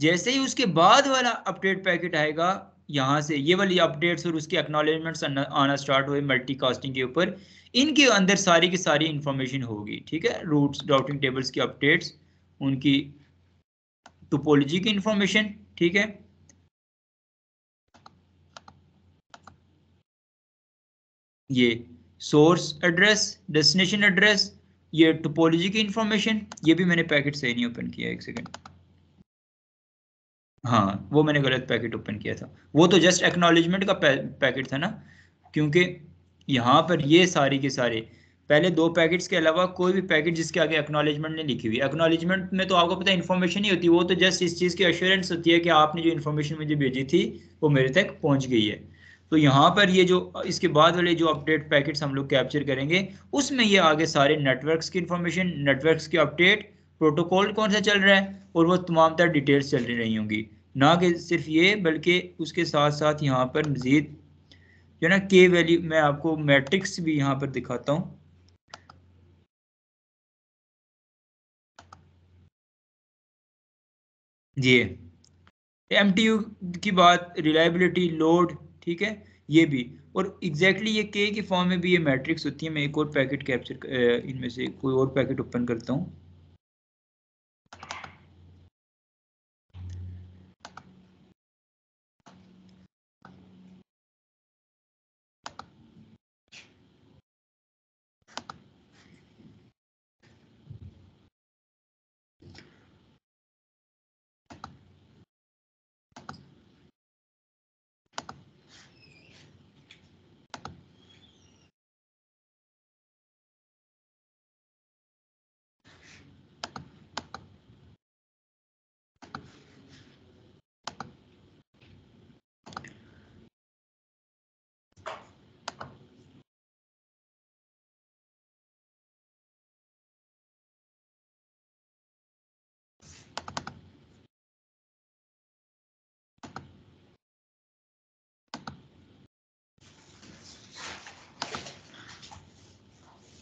जैसे ही उसके बाद वाला अपडेट पैकेट आएगा, यहाँ से ये वाली अपडेट्स और उसके एक्नॉलेजमेंट्स आना स्टार्ट हुए मल्टीकास्टिंग के ऊपर, इनके अंदर सारी की सारी इंफॉर्मेशन होगी, ठीक है, रूट्स राउटिंग टेबल्स की अपडेट्स, उनकी टोपोलॉजी की इंफॉर्मेशन, ठीक है, ये सोर्स एड्रेस, डेस्टिनेशन एड्रेस, ये टोपोलॉजी की इंफॉर्मेशन। ये भी मैंने पैकेट सही नहीं ओपन किया, एक सेकंड, हाँ वो मैंने गलत पैकेट ओपन किया था, वो तो जस्ट एक्नॉलेजमेंट का पैकेट था ना, क्योंकि यहाँ पर ये सारी के सारे पहले दो पैकेट्स के अलावा कोई भी पैकेट जिसके आगे एक्नॉलेजमेंट नहीं लिखी हुई, एक्नॉलेजमेंट में तो आपको पता है इन्फॉर्मेशन ही होती है, वो तो जस्ट इस चीज़ की अश्योरेंस होती है कि आपने जो इन्फॉर्मेशन मुझे भेजी थी वो मेरे तक पहुंच गई है। तो यहाँ पर ये जो इसके बाद वाले जो अपडेट पैकेट्स हम लोग कैप्चर करेंगे, उसमें ये आगे सारे नेटवर्क्स की इंफॉर्मेशन, नेटवर्क्स की अपडेट, प्रोटोकॉल कौन सा चल रहा है, और वो तमाम तरह डिटेल्स चल रही होंगी। ना कि सिर्फ ये, बल्कि उसके साथ साथ यहाँ पर मजीद जो ना के वैल्यू, मैं आपको मैट्रिक्स भी यहाँ पर दिखाता हूँ। जी MTU की बात, रिलायबिलिटी, लोड, ठीक है, ये भी, और एग्जैक्टली ये के की फॉर्म में भी ये मैट्रिक्स होती है। मैं एक और पैकेट कैप्चर, इनमें से कोई और पैकेट ओपन करता हूँ।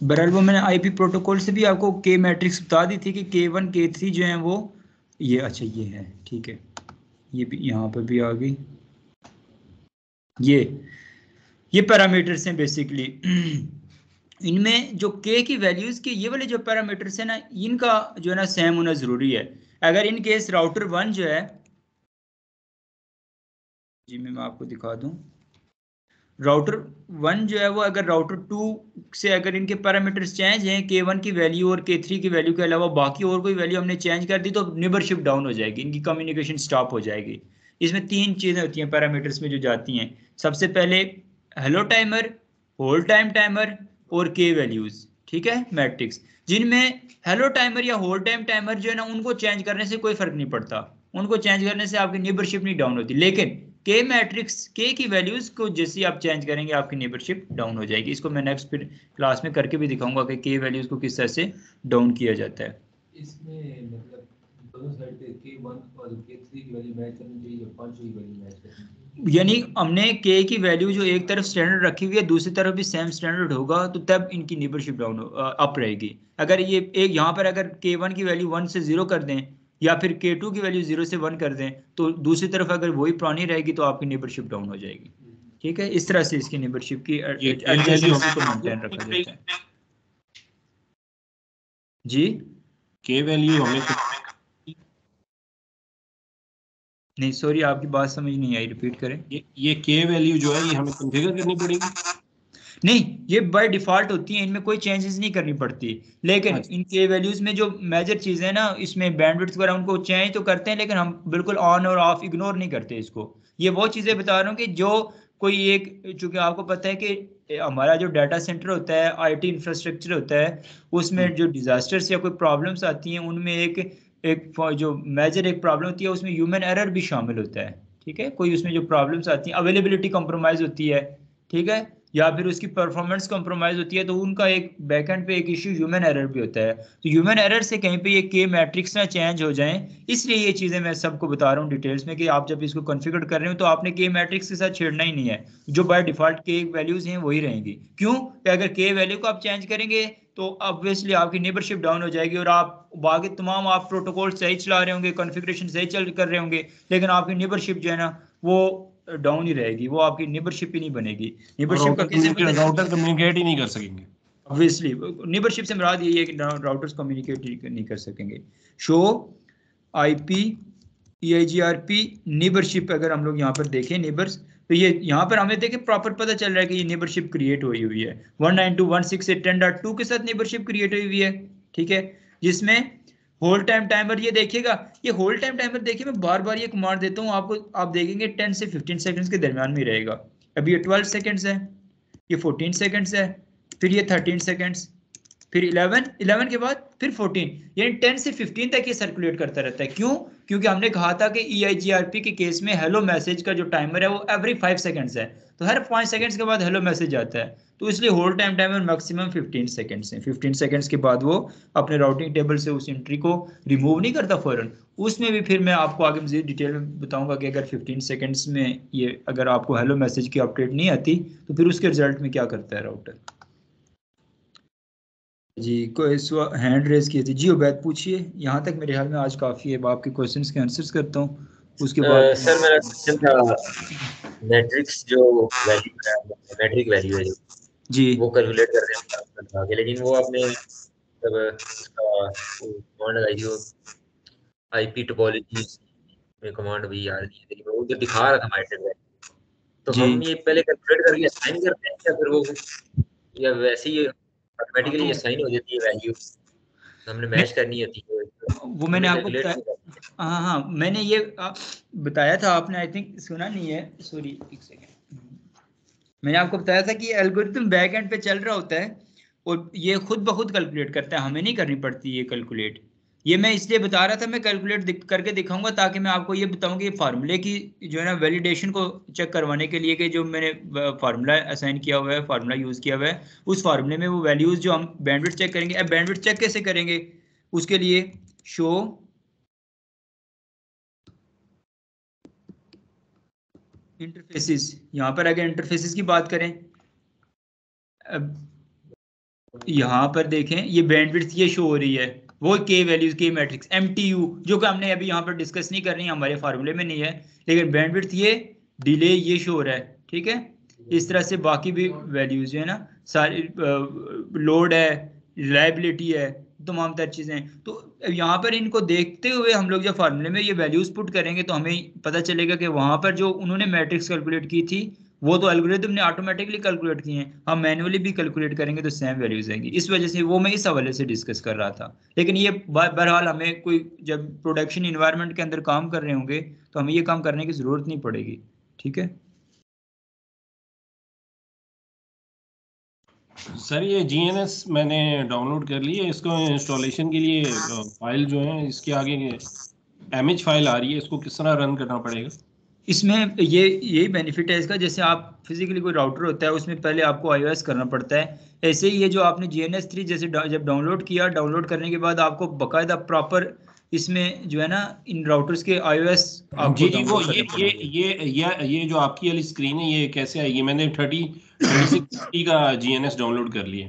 बहरहाल वो मैंने आईपी प्रोटोकॉल से भी आपको के मैट्रिक्स बता दी थी कि K1 K3 जो है वो ये, अच्छा ये है, ठीक है, ये भी यहाँ पर भी आ गई। ये पैरामीटर्स हैं बेसिकली। इनमें जो के की वैल्यूज के ये वाले जो पैरामीटर्स हैं ना, इनका जो है ना सेम होना जरूरी है। अगर इन केस राउटर 1 जो है, जी मैं आपको दिखा दूं, राउटर 1 जो है वो अगर राउटर 2 से अगर इनके पैरामीटर्स चेंज हैं, K1 की वैल्यू और K3 की वैल्यू के अलावा बाकी और कोई वैल्यू हमने चेंज कर दी, तो नेबरशिप डाउन हो जाएगी, इनकी कम्युनिकेशन स्टॉप हो जाएगी। इसमें 3 चीज़ें होती हैं पैरामीटर्स में जो जाती हैं। सबसे पहले hello timer, hold time timer और के वैल्यूज, ठीक है, मैट्रिक्स। जिनमें हेलो टाइमर या होल्ड टाइम टाइमर जो है ना, उनको चेंज करने से कोई फर्क नहीं पड़ता, उनको चेंज करने से आपकी नेबरशिप नहीं डाउन होती। लेकिन के मैट्रिक्स के की वैल्यूज को जैसे आप चेंज करेंगे आपकी नेबरशिप डाउन हो जाएगी। इसको मैं नेक्स्ट फिर क्लास में करके भी दिखाऊंगा कि के वैल्यूज को किस तरह से डाउन किया जाता है। इसमें मतलब दोनों साइड पे K1 और K3 की वैल्यू मैच करनी चाहिए, 5 की वैल्यू मैच करनी चाहिए। यानी हमने के की वैल्यू जो एक तरफ स्टैंडर्ड रखी हुई है, दूसरी तरफ भी सेम स्टैंडर्ड होगा, तो तब इनकी नेबरशिप डाउन अप रहेगी। अगर ये एक यहाँ पर अगर K1 की वैल्यू 1 से 0 कर दें या फिर K2 की वैल्यू 0 से 1 कर दें, तो दूसरी तरफ अगर वही पुरानी रहेगी तो आपकी नेबरशिप डाउन हो जाएगी। ठीक है, इस तरह से इसकी नेबरशिप की एडजेसेंसी को मेंटेन रखा जाता है। जी के वैल्यू हमें नहीं, सॉरी आपकी बात समझ नहीं आई, रिपीट करें। ये के वैल्यू जो है ये हमें कॉन्फ़िगर करनी पड़ेगी? नहीं, ये बाय डिफॉल्ट होती है, इनमें कोई चेंजेस नहीं करनी पड़ती। लेकिन अच्छा। इन के वैल्यूज में जो मेजर चीज़ें हैं ना, इसमें बैंडविड्थ वगैरह उनको चेंज तो करते हैं, लेकिन हम बिल्कुल ऑन और ऑफ इग्नोर नहीं करते इसको। ये वो चीज़ें बता रहा हूँ कि जो कोई एक, चूंकि आपको पता है कि हमारा जो डाटा सेंटर होता है, आईटी इंफ्रास्ट्रक्चर होता है, उसमें जो डिजास्टर्स या कोई प्रॉब्लम्स आती हैं, उनमें एक एक जो मेजर एक प्रॉब्लम होती है, उसमें ह्यूमन एरर भी शामिल होता है। ठीक है, कोई उसमें जो प्रॉब्लम्स आती हैं, अवेलेबिलिटी कॉम्प्रोमाइज होती है, ठीक है, या फिर उसकी परफॉर्मेंस कॉम्प्रोमाइज होती है, तो उनका एक बैकएंड पे एक इश्यू ह्यूमन एरर भी होता है। तो ह्यूमन एरर से कहीं पे ये के मैट्रिक्स ना चेंज हो जाएं, इसलिए ये चीज़ें मैं सबको बता रहा हूँ डिटेल्स में कि आप जब इसको कॉन्फ़िगर कर रहे हो तो आपने के मैट्रिक्स के साथ छेड़ना ही नहीं है। जो बाय डिफॉल्ट के वैल्यूज हैं वही रहेंगी। क्यों कि अगर के वैल्यू को आप चेंज करेंगे तो ऑब्वियसली आपकी नेबरशिप डाउन हो जाएगी, और आप बाकी तमाम आप प्रोटोकॉल सही चला रहे होंगे, कॉन्फ़िगरेशन सही चल कर रहे होंगे, लेकिन आपकी नेबरशिप जो है ना वो डाउन ही रहेगी, वो आपकी नेबरशिप ही नहीं बनेगी। नेबरशिप का कैसे पता चलेगा? राउटर कम्युनिकेट ही नहीं कर सकेंगे। ऑब्वियसली नेबरशिप से मुराद यही है कि राउटर्स कम्युनिकेट नहीं कर सकेंगे। शो आईपी EIGRP नेबरशिप, अगर हम लोग यहाँ पर देखें नेबर्स, तो ये यहाँ पर हमें देखें प्रॉपर पता चल रहा है कि ये नेबरशिप क्रिएट हुई हुई है 192.168.10.2 के साथ नेबरशिप क्रिएट हुई हुई है। ठीक है, जिसमें होल्ड टाइम टाइमर, ये देखिएगा, ये होल्ड टाइम टाइमर देखिए, मैं बार बार ये कमांड देता हूँ आपको, आप देखेंगे 10 से 15 सेकंड्स के दरमियान में रहेगा। अभी ये 12 सेकंड्स है, ये 14 सेकंड्स है, फिर ये 13 सेकंड्स, फिर 11 के बाद फिर 14, यानी 10 से 15 तक ये सर्कुलेट करता रहता है। क्यों? क्योंकि हमने कहा था कि EIGRP के केस में हेलो मैसेज का जो टाइमर है वो एवरी 5 सेकंड्स है, तो हर 5 सेकंड्स के बाद हेलो मैसेज आता है, तो इसलिए hold time timer maximum 15 seconds है। 15 सेकंड्स के बाद वो अपने राउटिंग टेबल से उस एंट्री को रिमूव नहीं करता फौरन। उसमें भी फिर मैं आपको आगे मजीद डिटेल में बताऊंगा कि अगर 15 सेकंड्स में ये अगर आपको हेलो मैसेज की अपडेट नहीं आती तो फिर उसके रिजल्ट में क्या करता है राउटर। जी, कोई हैंड रेज की थी जी, उबैद पूछिए। यहाँ तक मेरे ख्याल में आज काफ़ी है, अब आपके क्वेश्चंस के आंसर्स करता हूँ, उसके बाद सर मेरा क्वेश्चन था, मैट्रिक्स जो वैल्यू है, मैट्रिक वैल्यू है जो जी वो कैलकुलेट करने में आगे, लेकिन वो आपने जब उसका कमांड लगाई थी, वो आईपी टोपोलॉजी में कमांड भी याद नहीं है, लेकिन वो जो दिखा रहा था मैट्रिक वैल्यू, तो जी, हम ये पहले कैलकुलेट करके असाइन करते हैं या फिर वो, या वैसे ही ऑटोमेटिकली असाइन हो जाती है वैल्यू, हमने मैं मैच करनी होती है, वो मैंने हमें आपको कैलकुलेट बताया, नहीं करनी है। हाँ हाँ मैंने ये बताया था, आपने आई थिंक सुना नहीं है, सॉरी एक सेकेंड। मैंने आपको बताया था कि एल्गोरिथम बैक एंड पे चल रहा होता है और ये खुद ब खुद कैलकुलेट करता है, हमें नहीं करनी पड़ती ये कैलकुलेट। ये मैं इसलिए बता रहा था, मैं कैलकुलेट करके दिखाऊंगा ताकि मैं आपको ये बताऊं कि फार्मूले की जो है ना वैलिडेशन को चेक करवाने के लिए कि जो मैंने फार्मूला असाइन किया हुआ है, फार्मूला यूज़ किया हुआ है, उस फार्मूले में वो वैल्यूज़ जो हम बैंडविड्थ चेक करेंगे। अब बैंडविड्थ चेक कैसे करेंगे? उसके लिए शो इंटरफेसिस, यहाँ पर अगर इंटरफेसिस की बात करें, यहाँ पर देखें ये बैंडविड्थ ये शो हो रही है, वो के वैल्यूज के मैट्रिक्स MTU जो कि हमने अभी यहाँ पर डिस्कस नहीं करनी, हमारे फार्मूले में नहीं है, लेकिन बैंडविड्थ ये डिले ये शो हो रहा है, ठीक है। इस तरह से बाकी भी वैल्यूज जो है ना सारी, लोड है, रिलायबिलिटी है, तमाम तर चीज़ें हैं। तो यहाँ पर इनको देखते हुए हम लोग जब फार्मूले में ये वैल्यूज पुट करेंगे तो हमें पता चलेगा कि वहाँ पर जो उन्होंने मैट्रिक्स कैलकुलेट की थी वो तो एल्गोरिथम ने ऑटोमेटिकली कैलकुलेट किए हैं, हम मैन्युअली भी कैलकुलेट करेंगे तो सेम वैल्यूज आएंगी। इस वजह से वो मैं इस हवाले से डिस्कस कर रहा था। लेकिन ये बहरहाल हमें कोई जब प्रोडक्शन इन्वायरमेंट के अंदर काम कर रहे होंगे तो हमें ये काम करने की ज़रूरत नहीं पड़ेगी, ठीक है। सर ये GNS मैंने डाउनलोड कर ली है, इसको इंस्टॉलेशन के लिए फाइल जो है इसके आगे इमेज फाइल आ रही है, इसको किस तरह रन करना पड़ेगा? इसमें ये यही बेनिफिट है इसका, जैसे आप फिजिकली कोई राउटर होता है उसमें पहले आपको iOS करना पड़ता है, ऐसे ही ये जो आपने GNS3 जैसे जब डाउनलोड किया, डाउनलोड करने के बाद आपको बाकायदा प्रॉपर इसमें जो है ना इन राउटर्स के iOS आपको जी वो ये जो आपकी वाली स्क्रीन है ये कैसे आएगी? मैंने 3660 का GNS डाउनलोड कर लिया।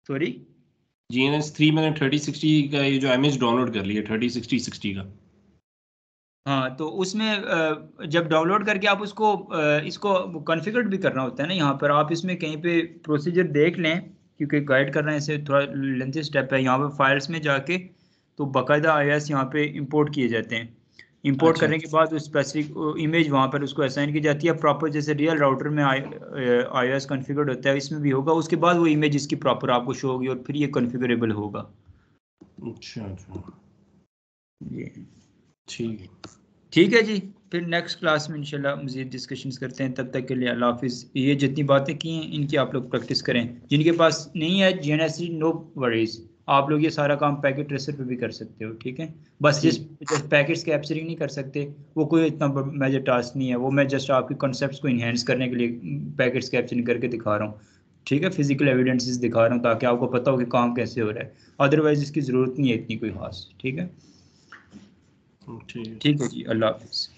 सॉरी GNS3 मैंने 3060 का ये जो इमेज डाउनलोड कर लिया 3060 का। हाँ, तो उसमें जब डाउनलोड करके आप उसको इसको कॉन्फ़िगर भी करना होता है ना, यहाँ पर आप इसमें कहीं पे प्रोसीजर देख लें क्योंकि गाइड करना है, इसे थोड़ा लेंथी स्टेप है। यहाँ पे फाइल्स में जाके तो बाकायदा iOS यहाँ पे इंपोर्ट किए जाते हैं। इंपोर्ट अच्छा। करने के बाद उस स्पेसिफिक इमेज वहाँ पर उसको असाइन की जाती है प्रॉपर, जैसे रियल राउटर में iOS कॉन्फ़िगर्ड होता है, इसमें भी होगा। उसके बाद वो इमेज इसकी प्रॉपर आपको शो होगी और फिर ये कॉन्फ़िगरेबल होगा। अच्छा ये ठीक है जी। फिर नेक्स्ट क्लास में इंशाल्लाह मज़ीद डिस्कशंस करते हैं। तब तक के लिए अल्लाह हाफिज़। ये जितनी बातें की हैं इनकी आप लोग प्रैक्टिस करें। जिनके पास नहीं है GNS, नो वरीज, आप लोग ये सारा काम पैकेट ट्रेसर पे भी कर सकते हो, ठीक है। बस जिस पैकेट्स कैप्चरिंग नहीं कर सकते वो कोई इतना मेजर टास्क नहीं है, वो मैं जस्ट आपके कॉन्सेप्ट्स को इन्हेंस करने के लिए पैकेट्स कैप्चरिंग करके दिखा रहा हूँ, ठीक है। फिजिकल एविडेंसेस दिखा रहा हूँ ताकि आपको पता हो कि काम कैसे हो रहा है, अदरवाइज इसकी ज़रूरत नहीं है इतनी कोई खास, ठीक है। ठीक ठीक है जी, अल्लाह हाफिज़।